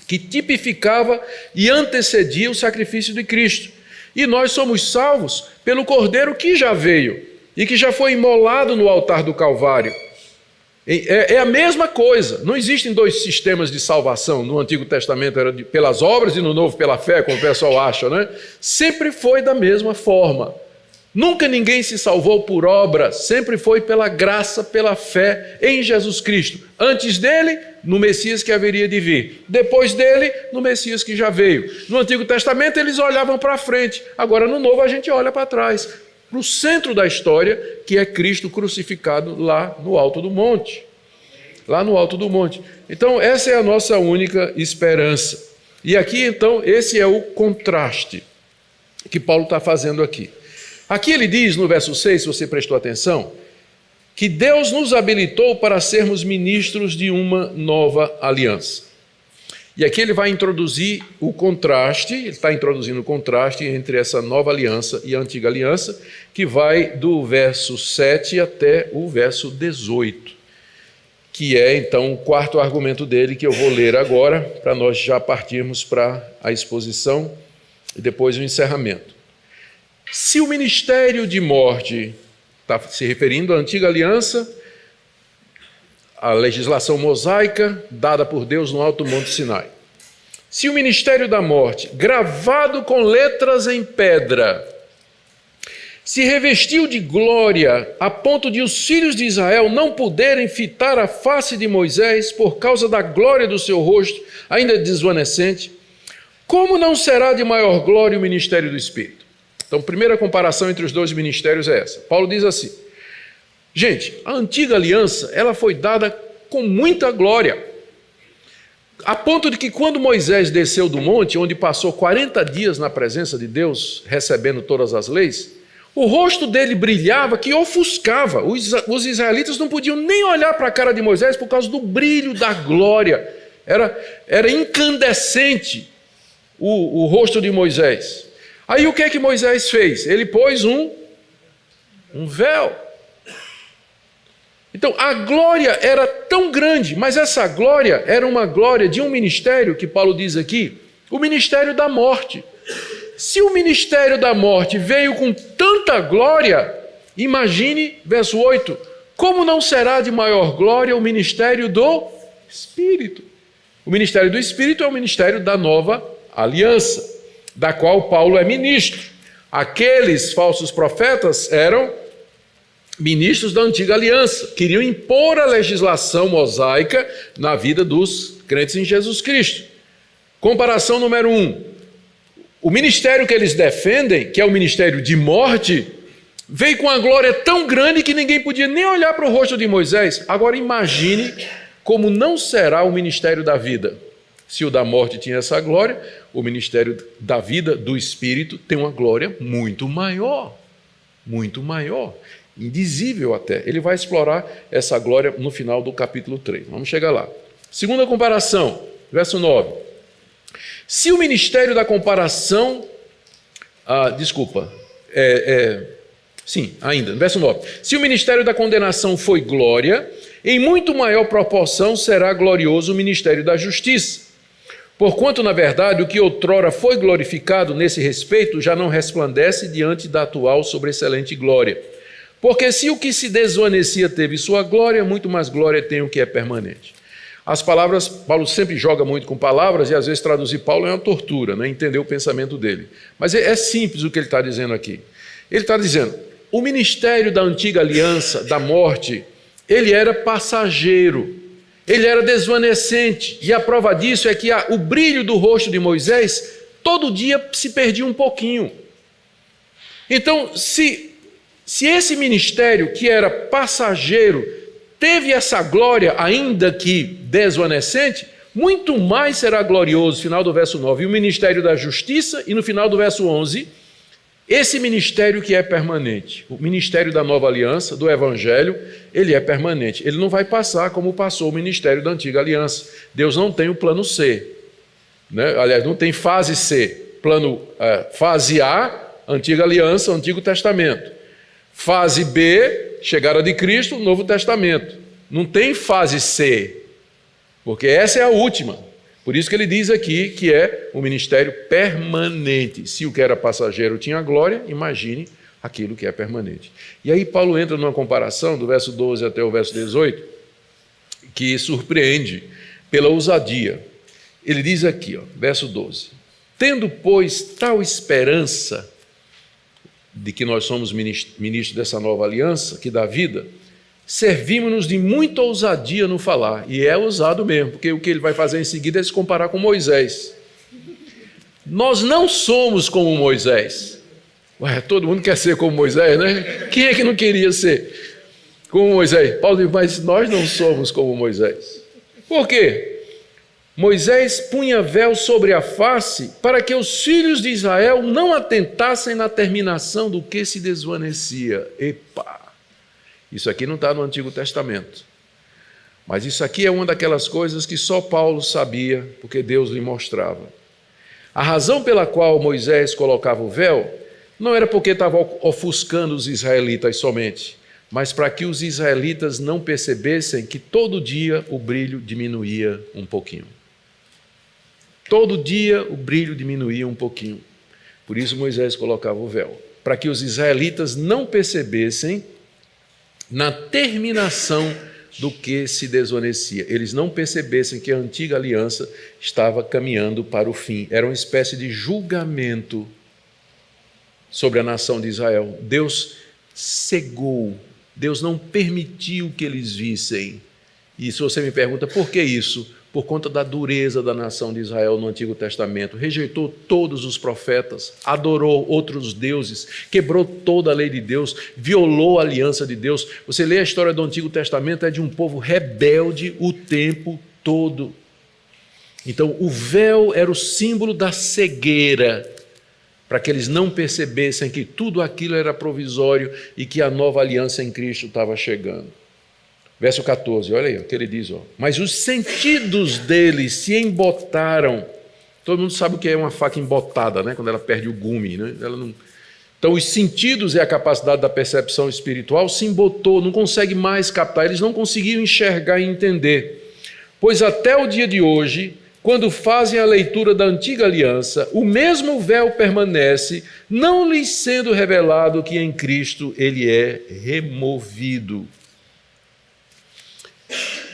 que tipificava e antecedia o sacrifício de Cristo. E nós somos salvos pelo cordeiro que já veio e que já foi imolado no altar do Calvário. É a mesma coisa. Não existem 2 sistemas de salvação. No Antigo Testamento era pelas obras e no Novo pela fé, como o pessoal acha, né? Sempre foi da mesma forma. Nunca ninguém se salvou por obra, sempre foi pela graça, pela fé em Jesus Cristo. Antes dele, no Messias que haveria de vir. Depois dele, no Messias que já veio. No Antigo Testamento eles olhavam para frente. Agora no Novo a gente olha para trás, para o centro da história, que é Cristo crucificado lá no alto do monte. Lá no alto do monte. Então essa é a nossa única esperança. E aqui então esse é o contraste que Paulo está fazendo aqui. Aqui ele diz no verso 6, se você prestou atenção, que Deus nos habilitou para sermos ministros de uma nova aliança. E aqui ele vai introduzir o contraste, ele está introduzindo o contraste entre essa nova aliança e a antiga aliança, que vai do verso 7 até o verso 18, que é então o 4º argumento dele, que eu vou ler agora, para nós já partirmos para a exposição e depois o encerramento. Se o ministério de morte, está se referindo à antiga aliança, a legislação mosaica dada por Deus no alto monte Sinai. Se o ministério da morte, gravado com letras em pedra, se revestiu de glória a ponto de os filhos de Israel não poderem fitar a face de Moisés por causa da glória do seu rosto, ainda desvanecente, como não será de maior glória o ministério do Espírito? Então, a primeira comparação entre os 2 ministérios é essa. Paulo diz assim: gente, a antiga aliança, ela foi dada com muita glória, a ponto de que quando Moisés desceu do monte, onde passou 40 dias na presença de Deus, recebendo todas as leis, o rosto dele brilhava que ofuscava. Os israelitas não podiam nem olhar para a cara de Moisés por causa do brilho da glória. Era incandescente o rosto de Moisés. Aí o que é que Moisés fez? Ele pôs um véu. Então a glória era tão grande, mas essa glória era uma glória de um ministério que Paulo diz aqui, o ministério da morte. Se o ministério da morte veio com tanta glória, imagine, verso 8, como não será de maior glória o ministério do Espírito? O ministério do Espírito é o ministério da nova aliança, da qual Paulo é ministro. Aqueles falsos profetas eram ministros da antiga aliança, queriam impor a legislação mosaica na vida dos crentes em Jesus Cristo. Comparação número 1. O ministério que eles defendem, que é o ministério de morte, veio com a glória tão grande que ninguém podia nem olhar para o rosto de Moisés. Agora imagine como não será o ministério da vida. Se o da morte tinha essa glória, o ministério da vida, do Espírito, tem uma glória muito maior, indizível até. Ele vai explorar essa glória no final do capítulo 3. Vamos chegar lá. Segunda comparação, verso 9. Se o ministério da comparação... verso 9. Se o ministério da condenação foi glória, em muito maior proporção será glorioso o ministério da justiça. Porquanto, na verdade, o que outrora foi glorificado nesse respeito já não resplandece diante da atual sobreexcelente glória. Porque se o que se desvanecia teve sua glória, muito mais glória tem o que é permanente. As palavras, Paulo sempre joga muito com palavras, e às vezes traduzir Paulo é uma tortura, né? Entender o pensamento dele. Mas é simples o que ele está dizendo aqui. Ele está dizendo, o ministério da antiga aliança, da morte, ele era passageiro, ele era desvanecente, e a prova disso é que o brilho do rosto de Moisés, todo dia se perdia um pouquinho. Então, se esse ministério, que era passageiro, teve essa glória, ainda que desvanecente, muito mais será glorioso, final do verso 9, e o ministério da justiça, e no final do verso 11, esse ministério que é permanente, o ministério da nova aliança, do evangelho, ele é permanente. Ele não vai passar como passou o ministério da antiga aliança. Deus não tem o plano C, né? Aliás, não tem fase C. Fase A, antiga aliança, Antigo Testamento. Fase B, chegada de Cristo, Novo Testamento. Não tem fase C, porque essa é a última. Por isso que ele diz aqui que é um ministério permanente. Se o que era passageiro tinha glória, imagine aquilo que é permanente. E aí Paulo entra numa comparação do verso 12 até o verso 18, que surpreende pela ousadia. Ele diz aqui, verso 12, tendo, pois, tal esperança de que nós somos ministros dessa nova aliança, que dá vida, servimos-nos de muita ousadia no falar, e é ousado mesmo, porque o que ele vai fazer em seguida é se comparar com Moisés. Nós não somos como Moisés. Todo mundo quer ser como Moisés, né? Quem é que não queria ser como Moisés? Paulo diz, mas nós não somos como Moisés. Por quê? Moisés punha véu sobre a face para que os filhos de Israel não atentassem na terminação do que se desvanecia. Epa! Isso aqui não está no Antigo Testamento. Mas isso aqui é uma daquelas coisas que só Paulo sabia, porque Deus lhe mostrava. A razão pela qual Moisés colocava o véu não era porque estava ofuscando os israelitas somente, mas para que os israelitas não percebessem que todo dia o brilho diminuía um pouquinho. Todo dia o brilho diminuía um pouquinho. Por isso Moisés colocava o véu, para que os israelitas não percebessem na terminação do que se desvanecia. Eles não percebessem que a antiga aliança estava caminhando para o fim. Era uma espécie de julgamento sobre a nação de Israel. Deus cegou, Deus não permitiu que eles vissem. E se você me pergunta, por que isso? Por conta da dureza da nação de Israel no Antigo Testamento. Rejeitou todos os profetas, adorou outros deuses, quebrou toda a lei de Deus, violou a aliança de Deus. Você lê a história do Antigo Testamento, é de um povo rebelde o tempo todo. Então, o véu era o símbolo da cegueira, para que eles não percebessem que tudo aquilo era provisório e que a nova aliança em Cristo estava chegando. Verso 14, olha aí o que ele diz. Mas os sentidos deles se embotaram. Todo mundo sabe o que é uma faca embotada, né? Quando ela perde o gume. Né? Então, os sentidos e a capacidade da percepção espiritual se embotou, não consegue mais captar, eles não conseguiam enxergar e entender. Pois até o dia de hoje, quando fazem a leitura da antiga aliança, o mesmo véu permanece, não lhes sendo revelado que em Cristo ele é removido.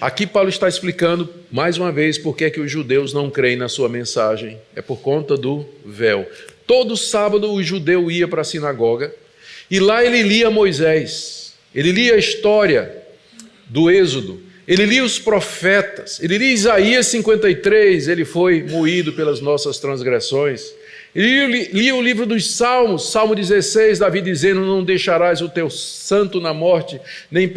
Aqui Paulo está explicando, mais uma vez, por que os judeus não creem na sua mensagem. É por conta do véu. Todo sábado o judeu ia para a sinagoga e lá ele lia Moisés, ele lia a história do Êxodo, ele lia os profetas, ele lia Isaías 53, ele foi moído pelas nossas transgressões. Ele lia o livro dos Salmos, Salmo 16, Davi dizendo, não deixarás o teu santo na morte, nem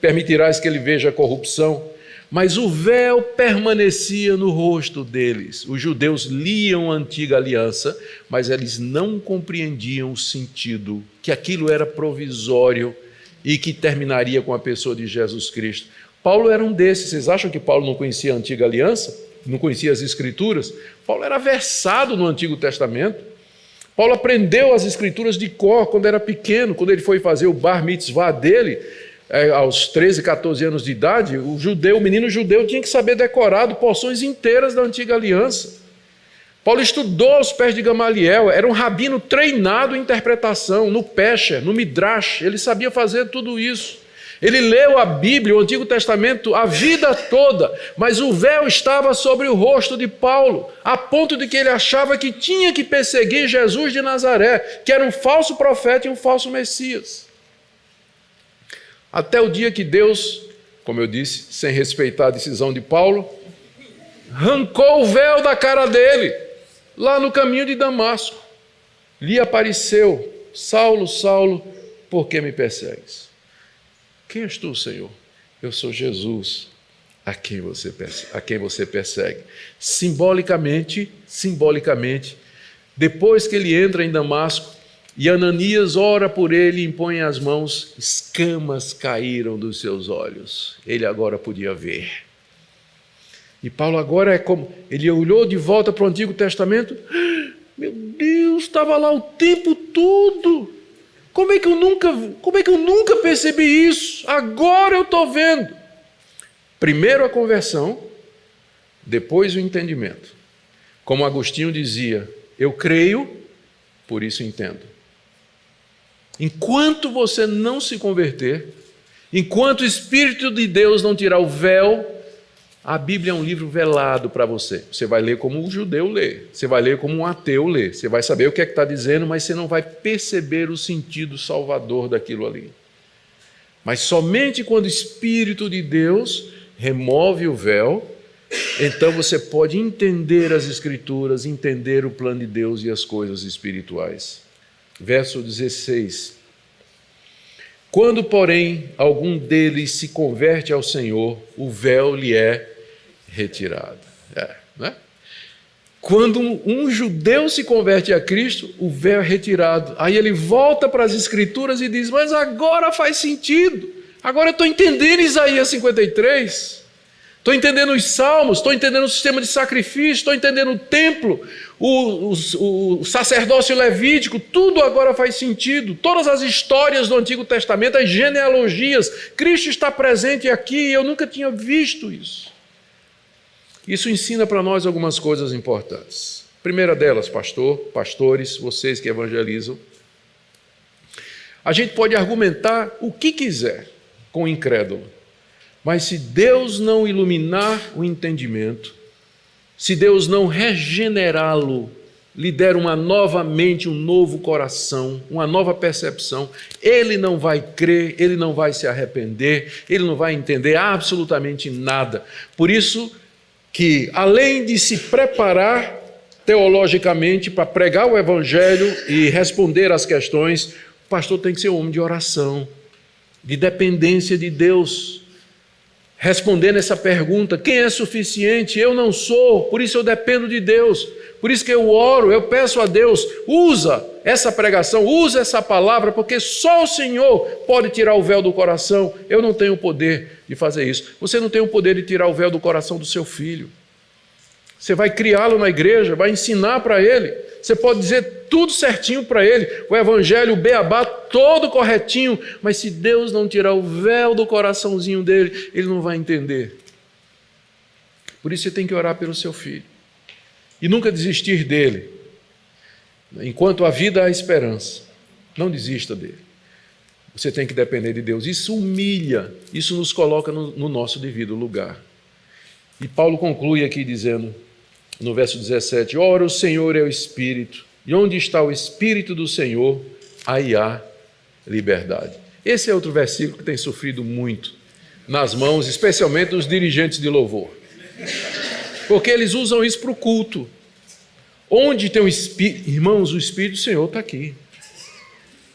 permitirás que ele veja a corrupção. mas o véu permanecia no rosto deles. Os judeus liam a antiga aliança, mas eles não compreendiam o sentido, que aquilo era provisório e que terminaria com a pessoa de Jesus Cristo. Paulo era um desses. Vocês acham que Paulo não conhecia a antiga aliança? Não conhecia as Escrituras? Paulo era versado no Antigo Testamento. Paulo aprendeu as Escrituras de cor quando era pequeno, quando ele foi fazer o bar mitzvah dele, aos 13, 14 anos de idade, o menino judeu tinha que saber decorado porções inteiras da antiga aliança. Paulo estudou aos pés de Gamaliel, era um rabino treinado em interpretação, no Pesher, no Midrash, ele sabia fazer tudo isso. Ele leu a Bíblia, o Antigo Testamento, a vida toda, mas o véu estava sobre o rosto de Paulo, a ponto de que ele achava que tinha que perseguir Jesus de Nazaré, que era um falso profeta e um falso Messias. Até o dia que Deus, como eu disse, sem respeitar a decisão de Paulo, arrancou o véu da cara dele, lá no caminho de Damasco. Lhe apareceu: Saulo, Saulo, por que me persegues? Quem és tu, Senhor? Eu sou Jesus, a quem você persegue. Simbolicamente, depois que ele entra em Damasco, e Ananias ora por ele e impõe as mãos, escamas caíram dos seus olhos. Ele agora podia ver. E Paulo agora é como... Ele olhou de volta para o Antigo Testamento. Meu Deus, estava lá o tempo todo. Como é que eu nunca percebi isso? Agora eu estou vendo. Primeiro a conversão, depois o entendimento. Como Agostinho dizia, eu creio, por isso entendo. Enquanto você não se converter, enquanto o Espírito de Deus não tirar o véu, a Bíblia é um livro velado para você. Você vai ler como um judeu lê, você vai ler como um ateu lê, você vai saber o que é que está dizendo, mas você não vai perceber o sentido salvador daquilo ali. Mas somente quando o Espírito de Deus remove o véu, então você pode entender as Escrituras, entender o plano de Deus e as coisas espirituais. Verso 16. Quando, porém, algum deles se converte ao Senhor, o véu lhe é retirado. Né? Quando um judeu se converte a Cristo, o véu é retirado. Aí ele volta para as Escrituras e diz, mas agora faz sentido. Agora eu estou entendendo Isaías 53. Estou entendendo os salmos, estou entendendo o sistema de sacrifício, estou entendendo o templo, o sacerdócio levítico, tudo agora faz sentido. Todas as histórias do Antigo Testamento, as genealogias, Cristo está presente aqui e eu nunca tinha visto isso. Isso ensina para nós algumas coisas importantes. Primeira delas, pastores, vocês que evangelizam, a gente pode argumentar o que quiser com o incrédulo, mas se Deus não iluminar o entendimento, se Deus não regenerá-lo, lhe der uma nova mente, um novo coração, uma nova percepção, ele não vai crer, ele não vai se arrepender, ele não vai entender absolutamente nada. Por isso que, além de se preparar teologicamente para pregar o Evangelho e responder às questões, o pastor tem que ser um homem de oração, de dependência de Deus, respondendo essa pergunta, quem é suficiente? Eu não sou, por isso eu dependo de Deus, por isso que eu oro, eu peço a Deus, usa essa pregação, usa essa palavra, porque só o Senhor pode tirar o véu do coração, eu não tenho o poder de fazer isso. Você não tem o poder de tirar o véu do coração do seu filho, você vai criá-lo na igreja, vai ensinar para ele, você pode dizer tudo certinho para ele, o evangelho, o beabá, todo corretinho, mas se Deus não tirar o véu do coraçãozinho dele, ele não vai entender. Por isso você tem que orar pelo seu filho, e nunca desistir dele. Enquanto a vida há esperança, não desista dele. Você tem que depender de Deus. Isso humilha, isso nos coloca no nosso devido lugar. E Paulo conclui aqui dizendo, no verso 17, ora o Senhor é o Espírito, e onde está o Espírito do Senhor, aí há liberdade. Esse é outro versículo que tem sofrido muito nas mãos, especialmente dos dirigentes de louvor. Porque eles usam isso para o culto. Onde tem o Espírito, irmãos, o Espírito do Senhor está aqui.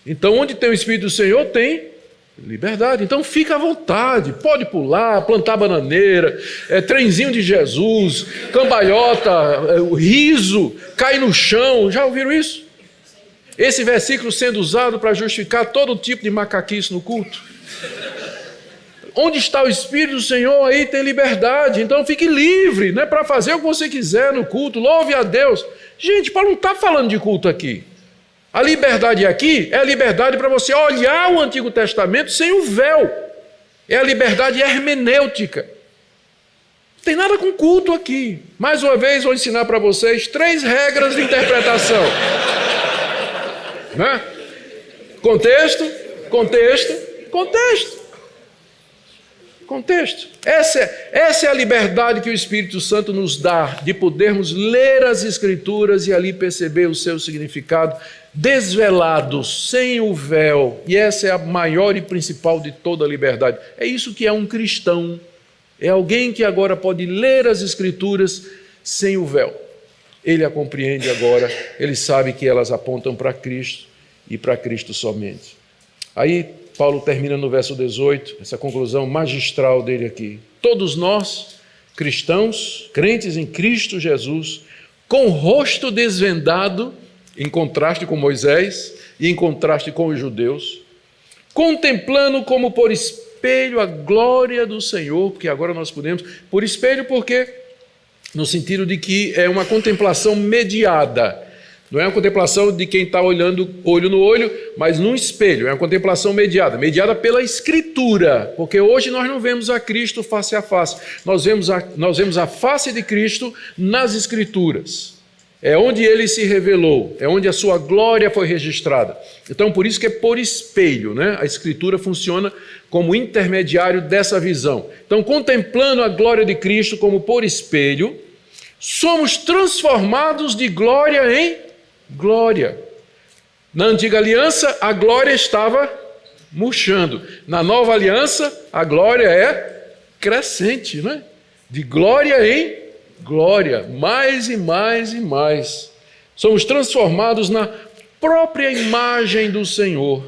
Então, onde tem o Espírito do Senhor, tem Liberdade. Então fica à vontade, pode pular, plantar bananeira, trenzinho de Jesus, cambalhota, riso, cai no chão. Já ouviram isso? Esse versículo sendo usado para justificar todo tipo de macaquice no culto. Onde está o Espírito do Senhor, aí tem liberdade. Então fique livre, né, para fazer o que você quiser no culto. Louve a Deus. Gente, Paulo não está falando de culto aqui. A liberdade aqui é a liberdade para você olhar o Antigo Testamento sem o véu. É a liberdade hermenêutica. Não tem nada com culto aqui. Mais uma vez vou ensinar para vocês 3 regras de interpretação. Né? Contexto, contexto, contexto. Contexto. Essa é a liberdade que o Espírito Santo nos dá, de podermos ler as Escrituras e ali perceber o seu significado, desvelados, sem o véu. E essa é a maior e principal de toda a liberdade. É isso que é um cristão. É alguém que agora pode ler as Escrituras sem o véu. Ele a compreende agora, ele sabe que elas apontam para Cristo e para Cristo somente. Aí Paulo termina no verso 18, essa conclusão magistral dele aqui. Todos nós, cristãos, crentes em Cristo Jesus, com o rosto desvendado, em contraste com Moisés e em contraste com os judeus, contemplando como por espelho a glória do Senhor, porque agora nós podemos, por espelho porque, no sentido de que é uma contemplação mediada. Não é uma contemplação de quem está olhando olho no olho, mas num espelho. É uma contemplação mediada pela Escritura, porque hoje nós não vemos a Cristo face a face. Nós vemos a face de Cristo nas Escrituras. É onde ele se revelou, é onde a sua glória foi registrada. Então, por isso que é por espelho, né? A Escritura funciona como intermediário dessa visão. Então, contemplando a glória de Cristo como por espelho, somos transformados de glória em glória. Na antiga aliança, a glória estava murchando. Na nova aliança, a glória é crescente, né? De glória em glória, mais e mais e mais. Somos transformados na própria imagem do Senhor.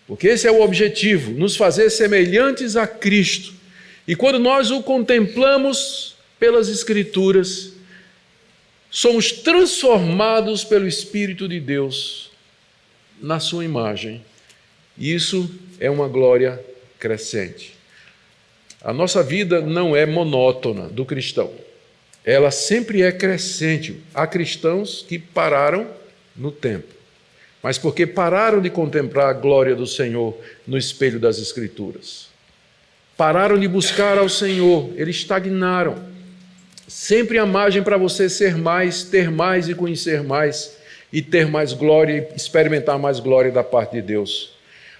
Porque esse é o objetivo, nos fazer semelhantes a Cristo. E quando nós o contemplamos pelas Escrituras, somos transformados pelo Espírito de Deus na sua imagem. Isso é uma glória crescente. A nossa vida não é monótona do cristão. Ela sempre é crescente. Há cristãos que pararam no tempo, mas porque pararam de contemplar a glória do Senhor no espelho das Escrituras. Pararam de buscar ao Senhor, eles estagnaram. Sempre a margem para você ser mais, ter mais e conhecer mais, e ter mais glória e experimentar mais glória da parte de Deus.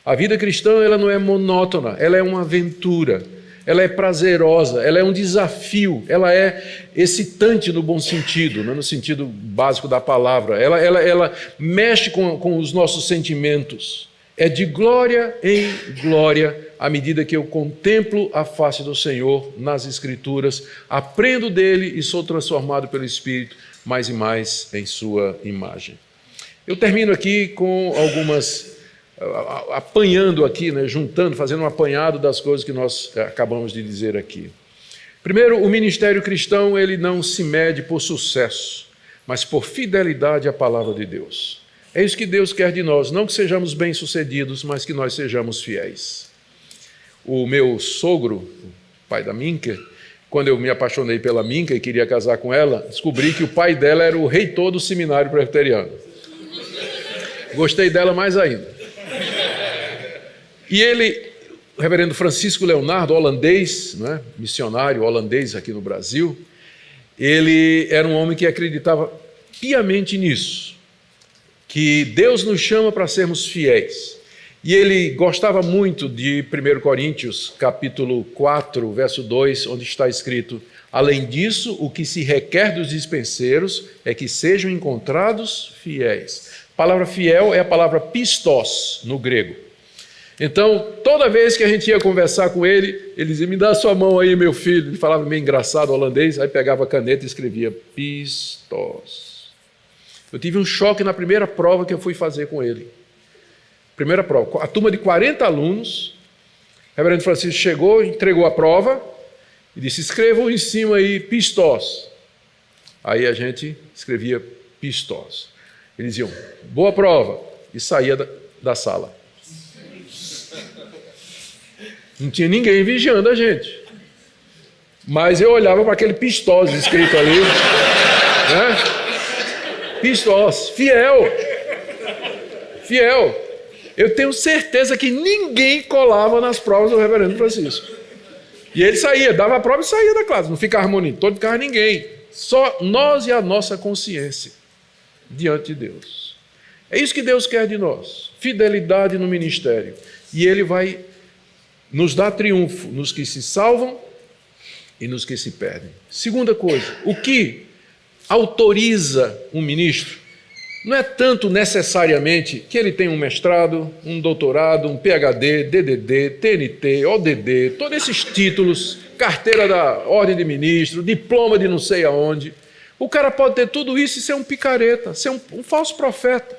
A vida cristã, ela não é monótona, ela é uma aventura, ela é prazerosa, ela é um desafio, ela é excitante no bom sentido, no sentido básico da palavra. Ela mexe com os nossos sentimentos. É de glória em glória, à medida que eu contemplo a face do Senhor nas Escrituras, aprendo dele e sou transformado pelo Espírito mais e mais em sua imagem. Eu termino aqui com algumas, apanhando aqui, né, juntando, fazendo um apanhado das coisas que nós acabamos de dizer aqui. Primeiro, o ministério cristão, ele não se mede por sucesso, mas por fidelidade à palavra de Deus. É isso que Deus quer de nós, não que sejamos bem-sucedidos, mas que nós sejamos fiéis. O meu sogro, o pai da Minka, quando eu me apaixonei pela Minka e queria casar com ela, descobri que o pai dela era o reitor do seminário presbiteriano. Gostei dela mais ainda. E ele, o reverendo Francisco Leonardo, holandês, né, missionário holandês aqui no Brasil, ele era um homem que acreditava piamente nisso, que Deus nos chama para sermos fiéis. E ele gostava muito de 1 Coríntios, capítulo 4, verso 2, onde está escrito: além disso, o que se requer dos dispenseiros é que sejam encontrados fiéis. A palavra fiel é a palavra pistos, no grego. Então, toda vez que a gente ia conversar com ele, ele dizia: me dá a sua mão aí, meu filho. Ele falava meio engraçado holandês, aí pegava a caneta e escrevia pistos. Eu tive um choque na primeira prova que eu fui fazer com ele. primeira prova, a turma de 40 alunos, o reverendo Francisco chegou, entregou a prova e disse, escrevam em cima aí Pistós. Aí a gente escrevia Pistós. Eles diziam, boa prova, e saía da sala. Não tinha ninguém vigiando a gente. Mas eu olhava para aquele Pistós escrito ali, né? Pistós, fiel. Eu tenho certeza que ninguém colava nas provas do reverendo Francisco. E ele saía, dava a prova e saía da classe. Não ficava monitor, não ficava ninguém. Só nós e a nossa consciência diante de Deus. É isso que Deus quer de nós. Fidelidade no ministério. E Ele vai nos dar triunfo nos que se salvam e nos que se perdem. Segunda coisa, o que autoriza um ministro não é tanto necessariamente que ele tenha um mestrado, um doutorado, um PhD, DDD, TNT, ODD, todos esses títulos, carteira da ordem de ministro, diploma de não sei aonde. O cara pode ter tudo isso e ser um picareta, ser um falso profeta.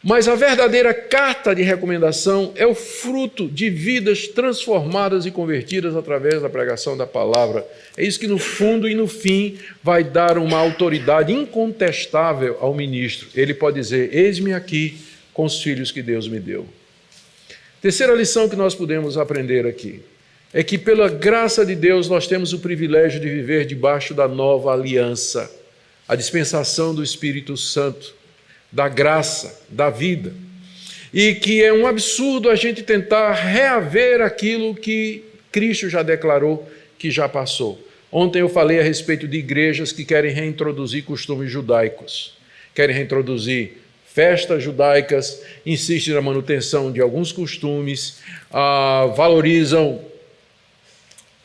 Mas a verdadeira carta de recomendação é o fruto de vidas transformadas e convertidas através da pregação da palavra. É isso que no fundo e no fim vai dar uma autoridade incontestável ao ministro. Ele pode dizer, eis-me aqui com os filhos que Deus me deu. Terceira lição que nós podemos aprender aqui é que pela graça de Deus nós temos o privilégio de viver debaixo da nova aliança, a dispensação do Espírito Santo, da graça, da vida, e que é um absurdo a gente tentar reaver aquilo que Cristo já declarou que já passou. Ontem eu falei a respeito de igrejas que querem reintroduzir costumes judaicos, querem reintroduzir festas judaicas, insistem na manutenção de alguns costumes, valorizam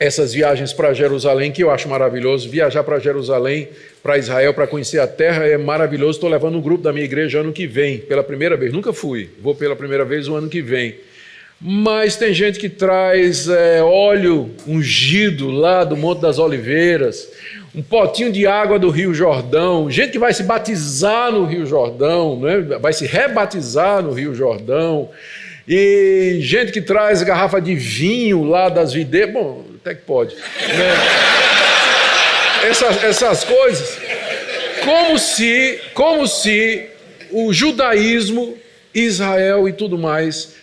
essas viagens para Jerusalém, que eu acho maravilhoso. Viajar para Jerusalém, para Israel, para conhecer a terra é maravilhoso. Estou levando um grupo da minha igreja ano que vem, pela primeira vez. Nunca fui, vou pela primeira vez o ano que vem. Mas tem gente que traz óleo ungido lá do Monte das Oliveiras, um potinho de água do Rio Jordão, gente que vai se batizar no Rio Jordão, né? Vai se rebatizar no Rio Jordão, e gente que traz garrafa de vinho lá das videiras, bom, até que pode, né? Essas coisas, como se o judaísmo, Israel e tudo mais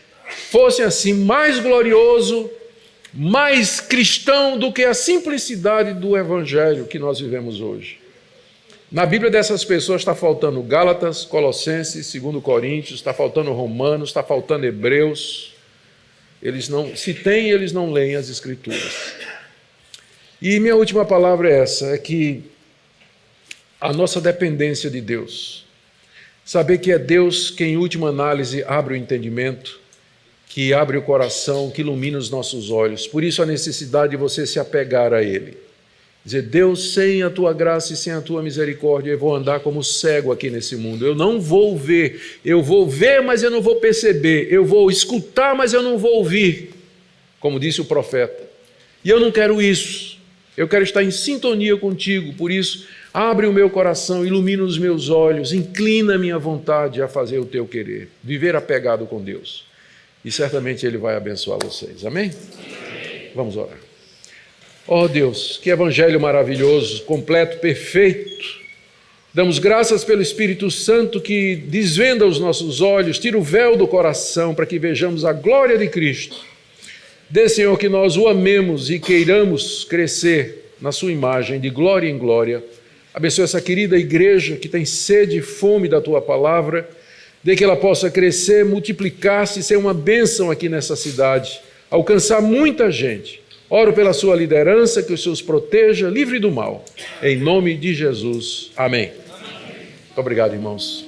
fossem assim mais glorioso, mais cristão do que a simplicidade do evangelho que nós vivemos hoje. Na Bíblia dessas pessoas está faltando Gálatas, Colossenses, 2 Coríntios, está faltando Romanos, está faltando Hebreus. Eles não, se tem, eles não leem as Escrituras. E minha última palavra é essa, é que a nossa dependência de Deus, saber que é Deus quem, em última análise, abre o entendimento, que abre o coração, que ilumina os nossos olhos. Por isso a necessidade de você se apegar a Ele. Dizer, Deus, sem a Tua graça e sem a Tua misericórdia, eu vou andar como cego aqui nesse mundo. Eu não vou ver. Eu vou ver, mas eu não vou perceber. Eu vou escutar, mas eu não vou ouvir, como disse o profeta. E eu não quero isso. Eu quero estar em sintonia contigo. Por isso, abre o meu coração, ilumina os meus olhos, inclina a minha vontade a fazer o Teu querer. Viver apegado com Deus. E certamente Ele vai abençoar vocês. Amém? Vamos orar. Oh Deus, que evangelho maravilhoso, completo, perfeito. Damos graças pelo Espírito Santo que desvenda os nossos olhos, tira o véu do coração para que vejamos a glória de Cristo. Dê, Senhor, que nós o amemos e queiramos crescer na sua imagem, de glória em glória. Abençoe essa querida igreja que tem sede e fome da Tua palavra. Dê que ela possa crescer, multiplicar-se, ser uma bênção aqui nessa cidade, alcançar muita gente. Oro pela sua liderança, que os seus proteja, livre do mal. Em nome de Jesus. Amém. Muito obrigado, irmãos.